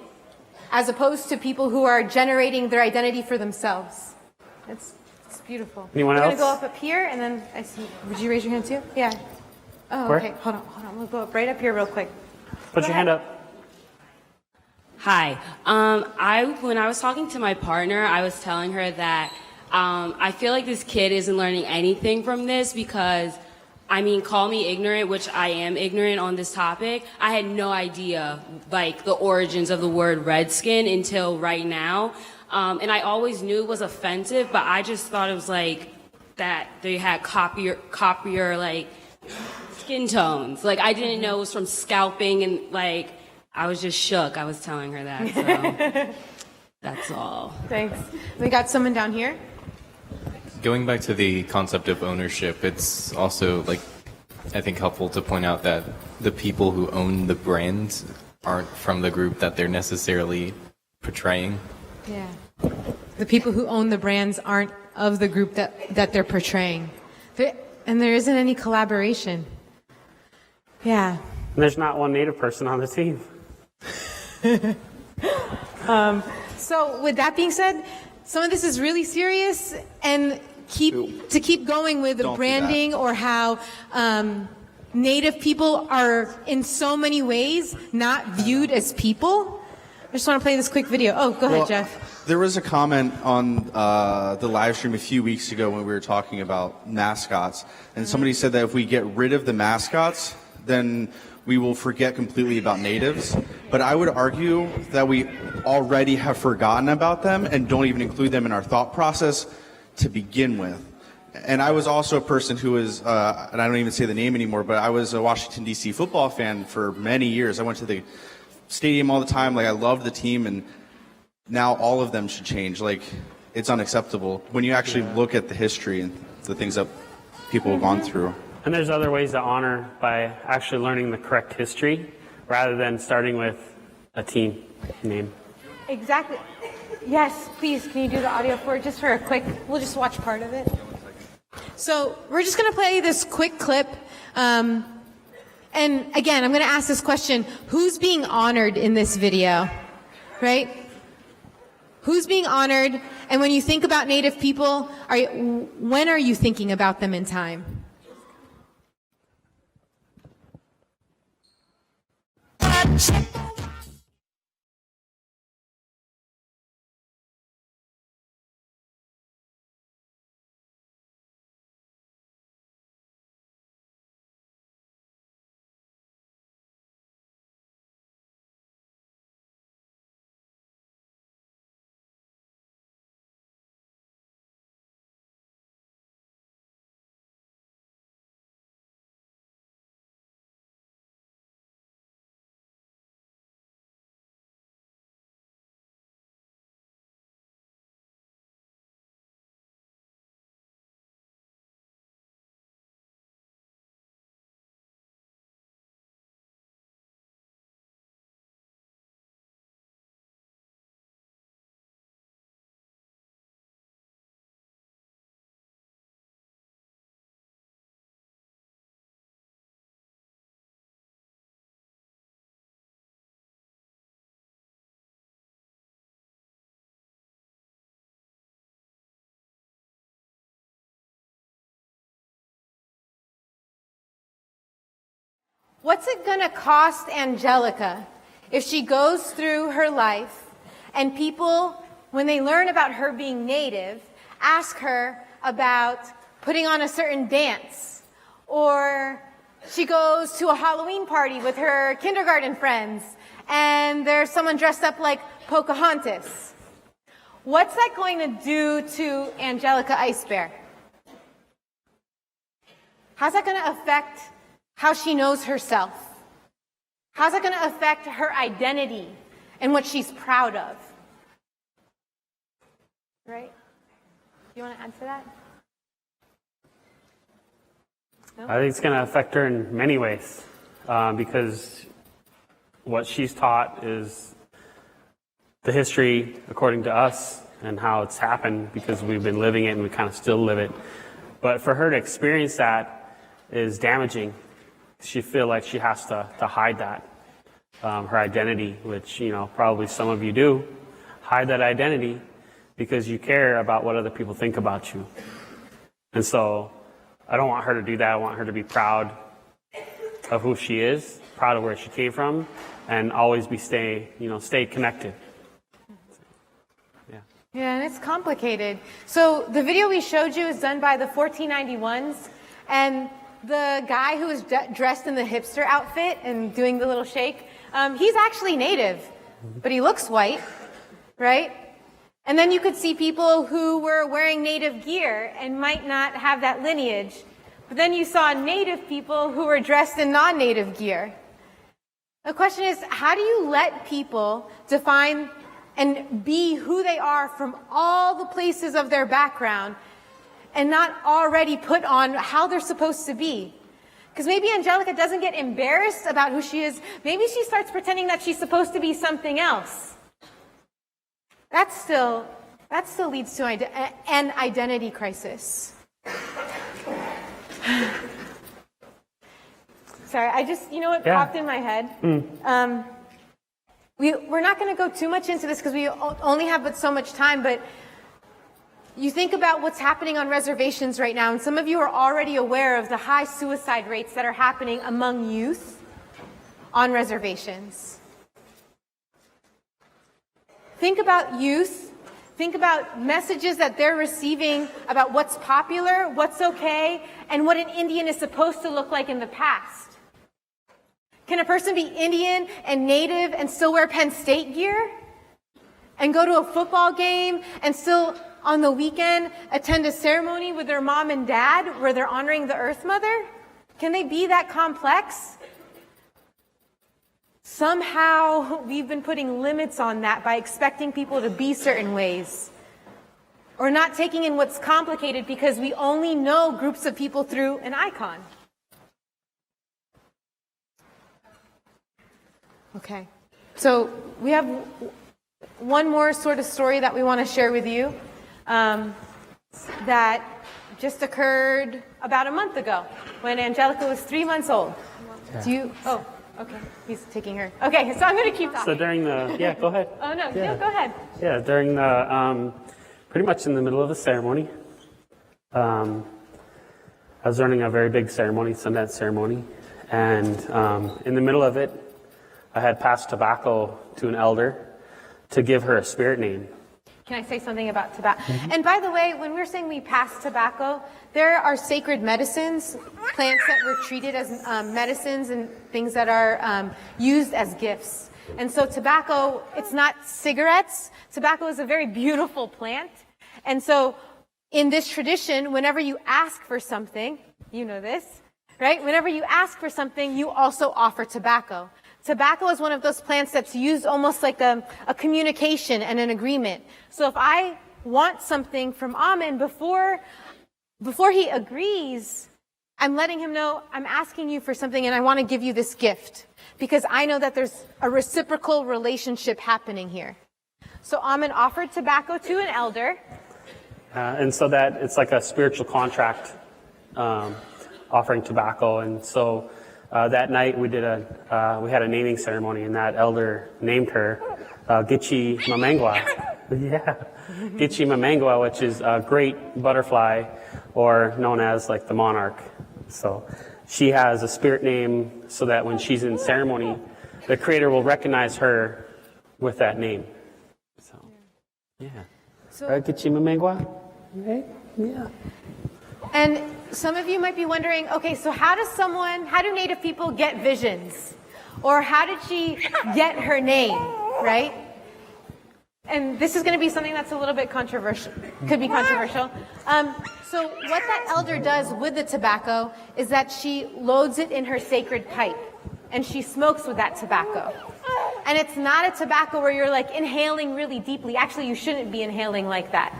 as opposed to people who are generating their identity for themselves. It's beautiful. Anyone We're else? going to go up here, and then I see. Would you raise your hand too? Yeah. Oh, Where? okay. Hold on. We'll go up right up here real quick. Put your hand up. Hi. When I was talking to my partner, I was telling her that I feel like this kid isn't learning anything from this because, call me ignorant, which I am ignorant on this topic. I had no idea, the origins of the word Redskin until right now. And I always knew it was offensive, but I just thought it was that they had copier skin tones. I didn't know it was from scalping, and I was just shook. I was telling her that, so that's all. Thanks. We got someone down here. Going back to the concept of ownership, it's also, I think helpful to point out that the people who own the brands aren't from the group that they're necessarily portraying. Yeah. The people who own the brands aren't of the group that they're portraying. And there isn't any collaboration. Yeah. And there's not one Native person on the team. So with that being said, some of this is really serious, and keep going with the Don't do branding or how Native people are in so many ways not viewed as people. I just want to play this quick video. Oh, go ahead, Jeff. There was a comment on the live stream a few weeks ago when we were talking about mascots, and somebody said that if we get rid of the mascots, then we will forget completely about natives. But I would argue that we already have forgotten about them and don't even include them in our thought process to begin with. And I was also a person who was, and I don't even say the name anymore, but I was a Washington, D.C. football fan for many years. I went to the stadium all the time. Like, I loved the team, and now all of them should change. Like, it's unacceptable when you actually look at the history and the things that people have gone through. And there's other ways to honor by actually learning the correct history rather than starting with a team name. Exactly. Yes, please, can you do the audio for it just for a quick, we'll just watch part of it. So we're just going to play this quick clip. And again, I'm going to ask this question. Who's being honored in this video? Right? Who's being honored? And when you think about Native people, when are you thinking about them in time? What's it going to cost Angelica if she goes through her life and people, when they learn about her being Native, ask her about putting on a certain dance, or she goes to a Halloween party with her kindergarten friends and there's someone dressed up like Pocahontas? What's that going to do to Angelica Ice Bear? How's that going to affect how she knows herself? How's it going to affect her identity and what she's proud of? Right? You want to add to that? No? I think it's going to affect her in many ways because what she's taught is the history according to us and how it's happened because we've been living it and we kind of still live it. But for her to experience that is damaging. She feel like she has to hide that, her identity, which, you know, probably some of you do. Hide that identity because you care about what other people think about you. And so I don't want her to do that. I want her to be proud of who she is, proud of where she came from, and always stay connected. Yeah. Yeah, and it's complicated. So the video we showed you is done by the 1491s, and the guy who was dressed in the hipster outfit and doing the little shake, he's actually Native, but he looks white, right? And then you could see people who were wearing Native gear and might not have that lineage. But then you saw Native people who were dressed in non-Native gear. The question is, how do you let people define and be who they are from all the places of their background and not already put on how they're supposed to be? Because maybe Angelica doesn't get embarrassed about who she is. Maybe she starts pretending that she's supposed to be something else. That still leads to an identity crisis. Sorry, what popped in my head? We're not going to go too much into this because we only have but so much time, but You think about what's happening on reservations right now, and some of you are already aware of the high suicide rates that are happening among youth on reservations. Think about youth. Think about messages that they're receiving about what's popular, what's okay, and what an Indian is supposed to look like in the past. Can a person be Indian and Native and still wear Penn State gear? And go to a football game and still on the weekend attend a ceremony with their mom and dad where they're honoring the Earth Mother? Can they be that complex? Somehow we've been putting limits on that by expecting people to be certain ways. Or not taking in what's complicated because we only know groups of people through an icon. Okay, so we have one more sort of story that we want to share with you that just occurred about a month ago when Angelica was 3 months old. Yeah. Do you? Oh, okay. He's taking her. Okay, so I'm going to keep talking. So during the, yeah, go ahead. Oh, no, Yeah. go ahead. Yeah, during the, pretty much in the middle of the ceremony, I was running a very big ceremony, Sundance ceremony, and in the middle of it, I had passed tobacco to an elder to give her a spirit name. Can I say something about tobacco? And by the way, when we're saying we pass tobacco, there are sacred medicines, plants that were treated as medicines and things that are used as gifts. And so tobacco, it's not cigarettes. Tobacco is a very beautiful plant. And so in this tradition, whenever you ask for something, you know this, right? Whenever you ask for something, you also offer tobacco. Tobacco is one of those plants that's used almost like a communication and an agreement. So if I want something from Amin before he agrees, I'm letting him know I'm asking you for something and I want to give you this gift because I know that there's a reciprocal relationship happening here. So Amin offered tobacco to an elder. And so that it's like a spiritual contract, offering tobacco. And so that night we had a naming ceremony, and that elder named her Gitchi Mamangwa. Yeah, Gitchi Mamangwa, which is a great butterfly, or known as like the monarch. So she has a spirit name so that when she's in ceremony, the Creator will recognize her with that name. So, yeah. Right, Gitchi Mamangwa? Right? Yeah. And some of you might be wondering, okay, so how do Native people get visions? Or how did she get her name, right? And this is going to be something that's a little bit controversial, could be controversial. So what that elder does with the tobacco is that she loads it in her sacred pipe, and she smokes with that tobacco. And it's not a tobacco where you're like inhaling really deeply. Actually, you shouldn't be inhaling like that.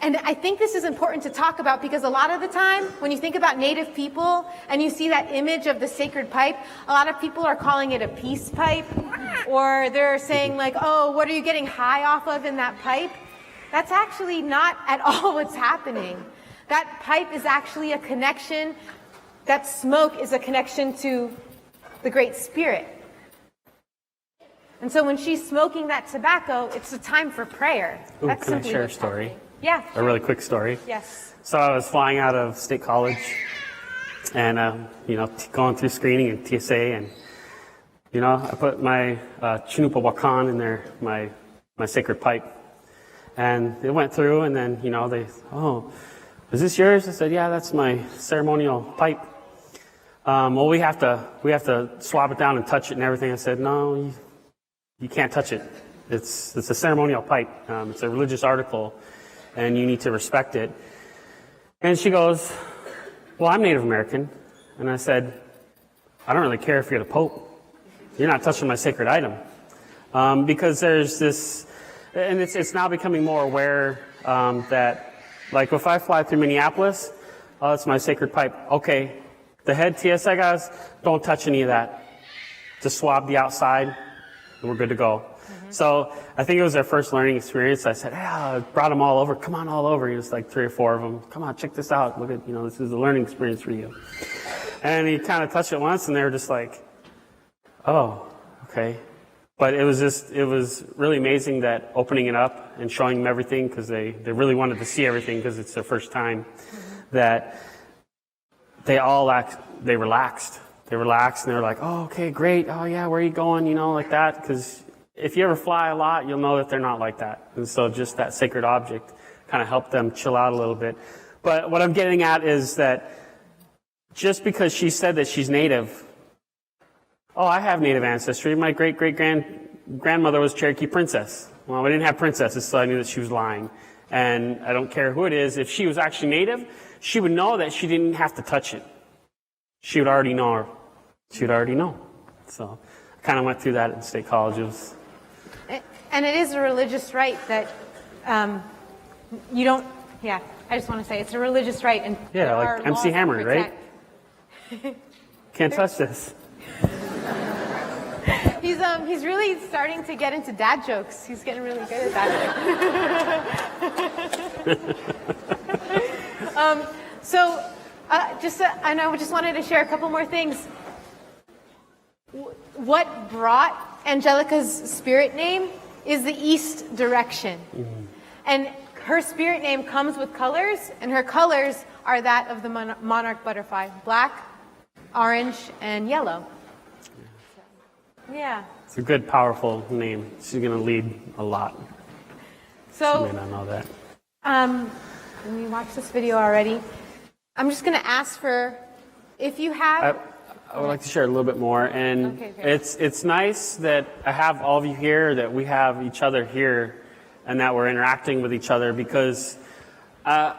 And I think this is important to talk about because a lot of the time, when you think about Native people and you see that image of the sacred pipe, a lot of people are calling it a peace pipe, or they're saying like, oh, what are you getting high off of in that pipe? That's actually not at all what's happening. That pipe is actually a connection, that smoke is a connection to the Great Spirit. And so when she's smoking that tobacco, it's a time for prayer. Ooh, That's can I simply share a what's story? happening. Yeah. A really quick story. Yes. So I was flying out of State College and, going through screening and TSA, and, I put my Chinupa Wakan in there, my sacred pipe. And it went through, and then, they, oh, is this yours? I said, yeah, that's my ceremonial pipe. Well, we have to swab it down and touch it and everything. I said, no, you can't touch it. It's a ceremonial pipe. It's a religious article, and you need to respect it. And she goes, well, I'm Native American. And I said, I don't really care if you're the Pope. You're not touching my sacred item. Because there's this, and it's now becoming more aware that, like, if I fly through Minneapolis, oh, it's my sacred pipe. Okay, the head TSA guys, don't touch any of that. Just swab the outside, and we're good to go. So I think it was their first learning experience. I said, I brought them all over. Come on, all over. It was like 3 or 4 of them. Come on, check this out. Look at, this is a learning experience for you. And he kind of touched it once, and they were just like, oh, okay. But it was really amazing that opening it up and showing them everything, because they really wanted to see everything because it's their first time, that they relaxed. They relaxed and they were like, oh, okay, great. Oh yeah, where are you going? Like that. Because if you ever fly a lot, you'll know that they're not like that. And so just that sacred object kind of helped them chill out a little bit. But what I'm getting at is that just because she said that she's Native, oh, I have Native ancestry. My great-great-grandmother was Cherokee princess. Well, we didn't have princesses, so I knew that she was lying. And I don't care who it is. If she was actually Native, she would know that she didn't have to touch it. She would already know. She would already know. So I kind of went through that in state college. And it is a religious right that you don't, I just want to say it's a religious right. And yeah, like MC Hammer, right? Can't touch this. He's really starting to get into dad jokes. He's getting really good at that. And I just wanted to share a couple more things. What brought Angelica's spirit name is the East direction. Mm-hmm. And her spirit name comes with colors, and her colors are that of the monarch butterfly: black, orange, and yellow. Yeah. It's a good, powerful name. She's going to lead a lot. So, she may not know that. We watched this video already. I'm just going to ask for, if you have... I would like to share a little bit more. And it's nice that I have all of you here, that we have each other here, and that we're interacting with each other, because I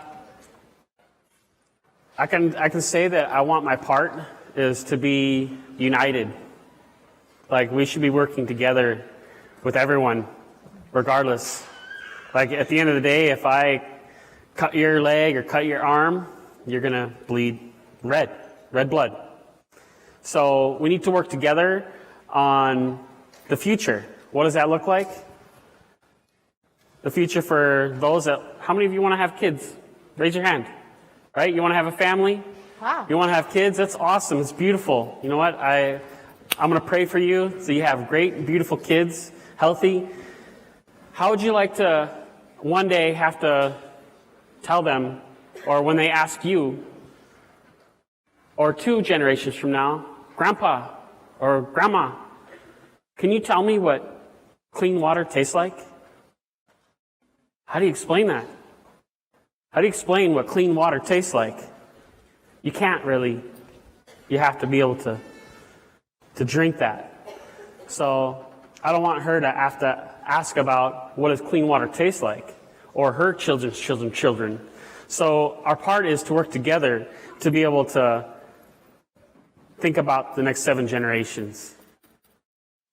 can say that I want my part is to be united. Like, we should be working together with everyone, regardless. Like, at the end of the day, if I cut your leg or cut your arm, you're going to bleed red blood. So we need to work together on the future. What does that look like? The future for those that, how many of you want to have kids? Raise your hand. Right? You want to have a family? Wow. You want to have kids? That's awesome. It's beautiful. You know what? I'm going to pray for you so you have great, beautiful kids, healthy. How would you like to one day have to tell them, or when they ask you, or 2 generations from now, Grandpa or Grandma, can you tell me what clean water tastes like? How do you explain that? How do you explain what clean water tastes like? You can't really. You have to be able to drink that. So I don't want her to have to ask about what does clean water taste like, or her children's children. So our part is to work together to be able to think about the next 7 generations.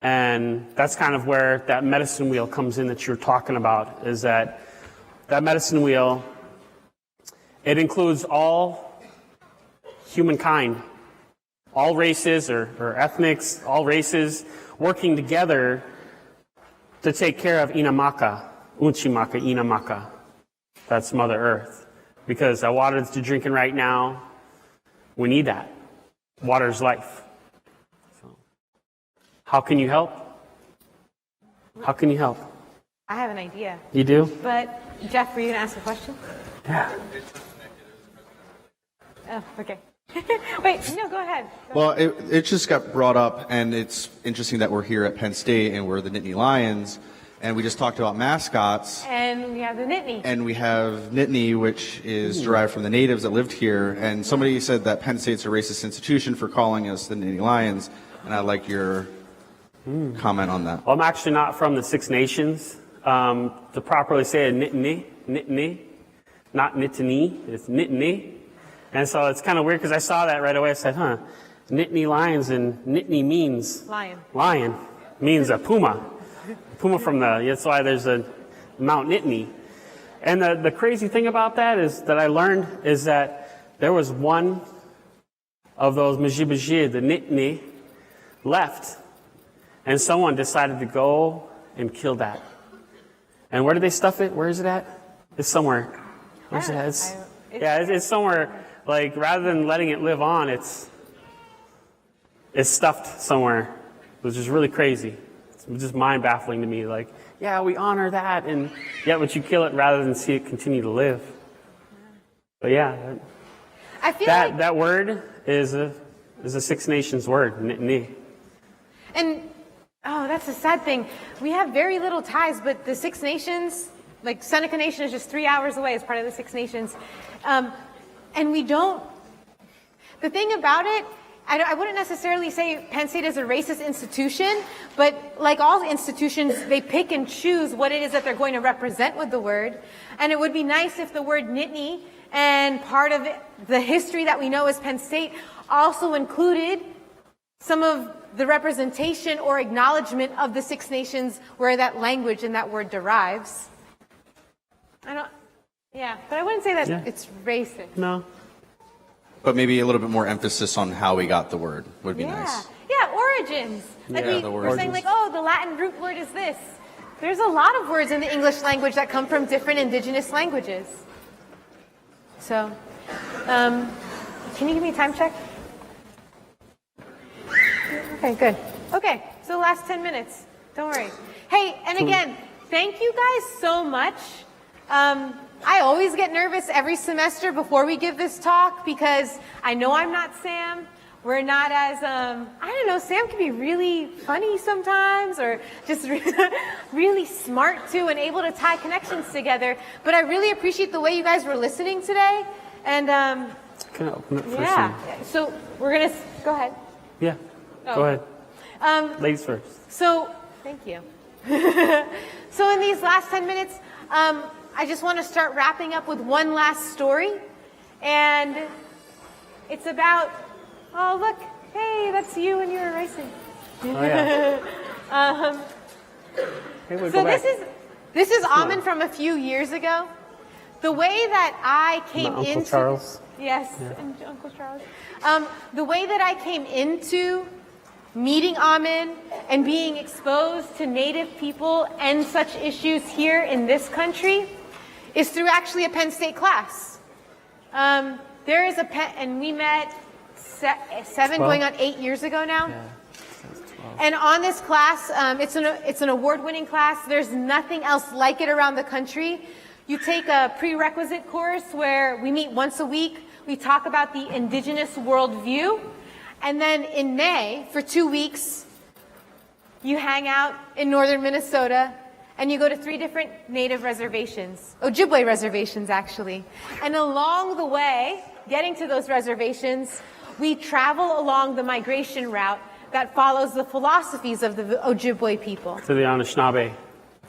And that's kind of where that medicine wheel comes in that you're talking about, is that medicine wheel, it includes all humankind, all races or ethnics, all races working together to take care of Inamaka, Unchimaka, Inamaka. That's Mother Earth. Because the water that you're drinking right now, we need that. Water is life. So, how can you help? How can you help? I have an idea. You do? But, Jeff, were you going to ask a question? Yeah. Oh, okay. Wait, no, go ahead. Well, it just got brought up, and it's interesting that we're here at Penn State, and we're the Nittany Lions, and we just talked about mascots. And we have the Nittany. And we have Nittany, which is derived from the natives that lived here. And somebody said that Penn State's a racist institution for calling us the Nittany Lions, and I'd like your comment on that. Well, I'm actually not from the Six Nations. To properly say it, Nittany, not Nittany, it's Nittany. And so it's kind of weird because I saw that right away. I said, Nittany Lions, and Nittany means lion. Lion means a puma. Puma from that's why there's a Mount Nittany. And the crazy thing about that is that I learned is that there was one of those Mjibaji, the Nittany, left. And someone decided to go and kill that. And where did they stuff it? Where is it at? It's somewhere. Where's it at? It's somewhere. Like, rather than letting it live on, it's stuffed somewhere, which is really crazy. It's just mind-baffling to me. Like, yeah, we honor that, and yet would you kill it rather than see it continue to live? But yeah, I feel that word is a Six Nations word, ni. And, oh, that's a sad thing. We have very little ties, but the Six Nations, like Seneca Nation is just 3 hours away as part of the Six Nations. And we don't, the thing about it, I wouldn't necessarily say Penn State is a racist institution, but like all institutions, they pick and choose what it is that they're going to represent with the word. And it would be nice if the word Nittany and part of the history that we know as Penn State also included some of the representation or acknowledgement of the Six Nations where that language and that word derives. But I wouldn't say that it's racist. No. But maybe a little bit more emphasis on how we got the word would be nice. Yeah, origins. Like we're saying like, oh, the Latin root word is this. There's a lot of words in the English language that come from different indigenous languages. So, can you give me a time check? Okay, good. Okay, so last 10 minutes. Don't worry. Hey, and again, thank you guys so much. I always get nervous every semester before we give this talk because I know I'm not Sam. We're not as, I don't know, Sam can be really funny sometimes or just really smart too and able to tie connections together. But I really appreciate the way you guys were listening today. And Can I open it first? So we're going to, go ahead. Yeah, go ahead. Ladies first. So, thank you. So in these last 10 minutes, I just want to start wrapping up with one last story. And it's about, oh, look, hey, that's you and you're erasing. Oh, yeah. Hey, So this is Amin from a few years ago. The way that I came into... Uncle Charles. Yes, and Uncle Charles. The way that I came into meeting Amin and being exposed to Native people and such issues here in this country is through actually a Penn State class. There is and we met 7 going on 8 years ago now. Yeah. And on this class, it's an award-winning class. There's nothing else like it around the country. You take a prerequisite course where we meet once a week. We talk about the indigenous worldview. And then in May, for 2 weeks, you hang out in northern Minnesota and you go to 3 different Native reservations, Ojibwe reservations actually. And along the way, getting to those reservations, we travel along the migration route that follows the philosophies of the Ojibwe people. To the Anishinaabe.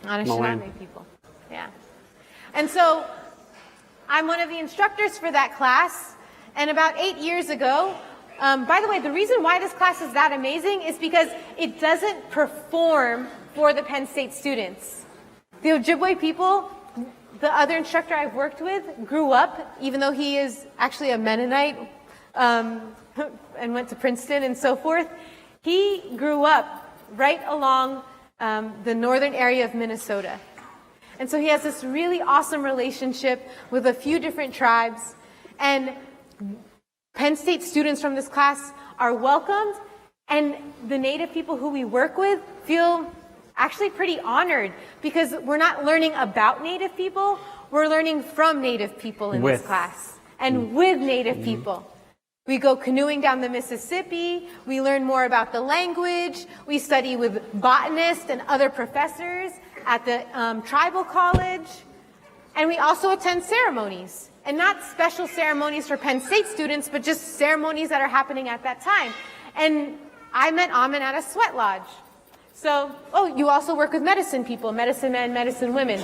Anishinaabe people, yeah. And so I'm one of the instructors for that class, and about 8 years ago, by the way, the reason why this class is that amazing is because it doesn't perform for the Penn State students. The Ojibwe people, the other instructor I've worked with, grew up, even though he is actually a Mennonite and went to Princeton and so forth, he grew up right along the northern area of Minnesota. And so he has this really awesome relationship with a few different tribes. And Penn State students from this class are welcomed, and the Native people who we work with feel actually pretty honored because we're not learning about Native people, we're learning from Native people in this class and with Native people. We go canoeing down the Mississippi, we learn more about the language, we study with botanists and other professors at the tribal college, and we also attend ceremonies. And not special ceremonies for Penn State students, but just ceremonies that are happening at that time. And I met Amin at a sweat lodge. So, you also work with medicine people, medicine men, medicine women.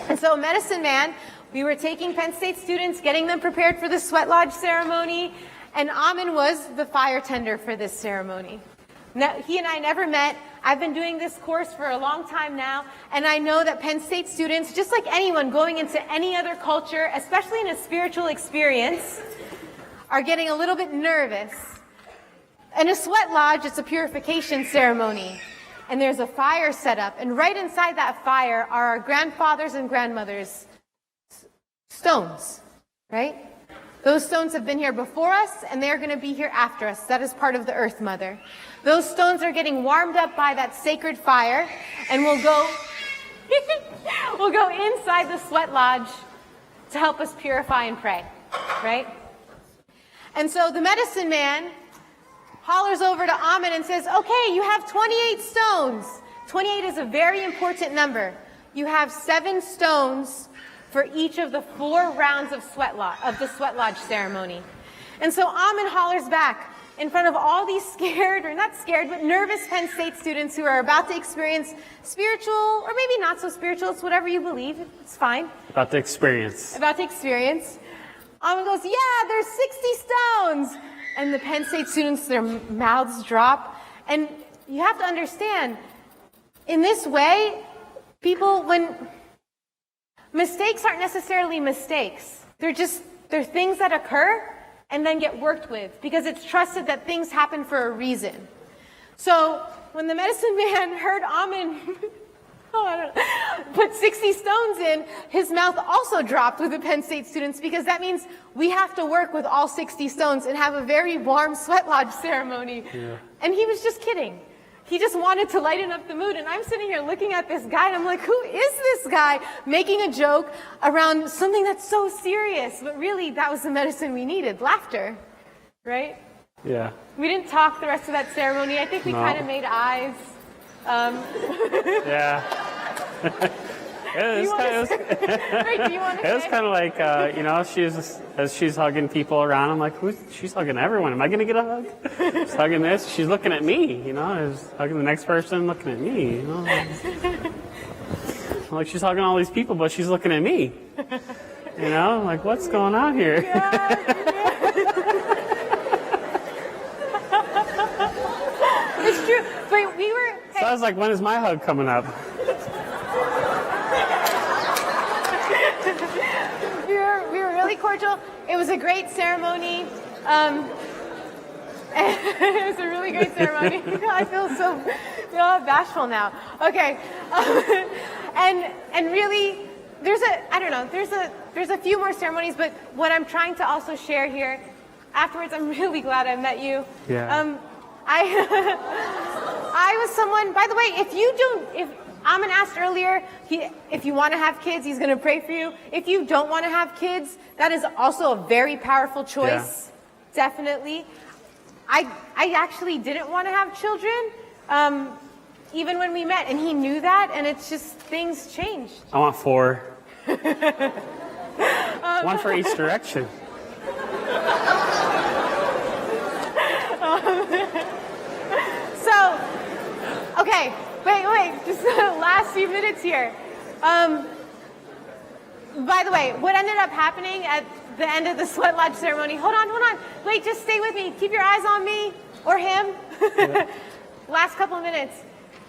And so medicine man, we were taking Penn State students, getting them prepared for the sweat lodge ceremony, and Amin was the fire tender for this ceremony. Now, he and I never met. I've been doing this course for a long time now, and I know that Penn State students, just like anyone going into any other culture, especially in a spiritual experience, are getting a little bit nervous. In a sweat lodge, it's a purification ceremony, and there's a fire set up, and right inside that fire are our grandfathers and grandmothers' stones, right? Those stones have been here before us, and they're going to be here after us. That is part of the Earth Mother. Those stones are getting warmed up by that sacred fire, and we'll go inside the sweat lodge to help us purify and pray, right? And so the medicine man hollers over to Amen and says, okay, you have 28 stones. 28 is a very important number. You have 7 stones for each of the 4 rounds of the sweat lodge ceremony. And so Amen hollers back in front of all these scared, or not scared, but nervous Penn State students who are about to experience spiritual, or maybe not so spiritual, it's whatever you believe, it's fine. About to experience. Amen goes, yeah, there's 60 stones. And the Penn State students, their mouths drop. And you have to understand, in this way, mistakes aren't necessarily mistakes. They're things that occur and then get worked with, because it's trusted that things happen for a reason. So when the medicine man heard Amen put 60 stones in, his mouth also dropped with the Penn State students, because that means we have to work with all 60 stones and have a very warm sweat lodge ceremony. Yeah. And he was just kidding. He just wanted to lighten up the mood. And I'm sitting here looking at this guy, and I'm like, who is this guy making a joke around something that's so serious? But really, that was the medicine we needed, laughter, right? Yeah. We didn't talk the rest of that ceremony. I think we kind of made eyes. Yeah. It was kind of like, as she's hugging people around, I'm like, she's hugging everyone. Am I going to get a hug? She's hugging this. She's looking at me, She's hugging the next person, looking at me, Like she's hugging all these people, but she's looking at me. Like, what's going on here? It's true. But we were... So I was like, when is my hug coming up? we were really cordial. It was a great ceremony. It was a really great ceremony. I feel so bashful now. Okay. And really, there's a few more ceremonies, but what I'm trying to also share here, afterwards, I'm really glad I met you. Yeah. I was someone, by the way, if Amen asked earlier, if you want to have kids, he's going to pray for you. If you don't want to have kids, that is also a very powerful choice. Yeah. Definitely. I actually didn't want to have children, even when we met, and he knew that, and it's just, things changed. I want 4. One for each direction. Okay, wait, just the last few minutes here. By the way, what ended up happening at the end of the sweat lodge ceremony, hold on, wait, just stay with me, keep your eyes on me, or him. Yeah. Last couple of minutes.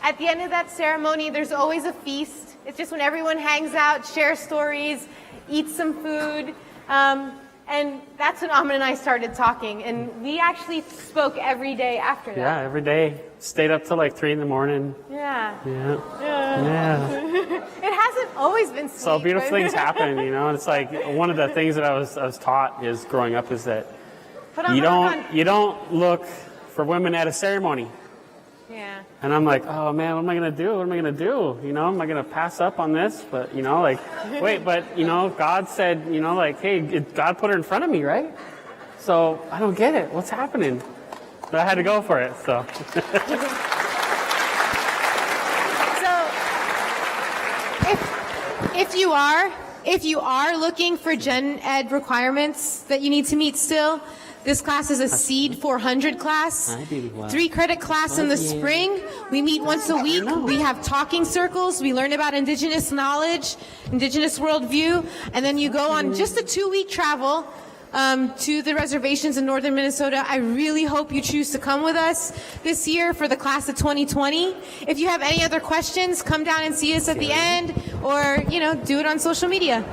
At the end of that ceremony, there's always a feast. It's just when everyone hangs out, shares stories, eats some food, and that's when Amen and I started talking, and we actually spoke every day after that. Yeah, every day. Stayed up till like 3 a.m. Yeah. It hasn't always been sweet. So beautiful things happen, And it's like one of the things that I was taught is growing up is that you don't look for women at a ceremony. Yeah. And I'm like, oh man, what am I gonna do? Am I gonna pass up on this? But wait, but God said, hey, God put her in front of me, right? So I don't get it. What's happening? But I had to go for it. So. If you are looking for gen ed requirements that you need to meet still, this class is a Seed 400 class, 3-credit class in the spring. We meet once a week. We have talking circles. We learn about indigenous knowledge, indigenous worldview, and then you go on just a 2-week travel to the reservations in northern Minnesota. I really hope you choose to come with us this year for the class of 2020. If you have any other questions, come down and see us at the end, or do it on social media.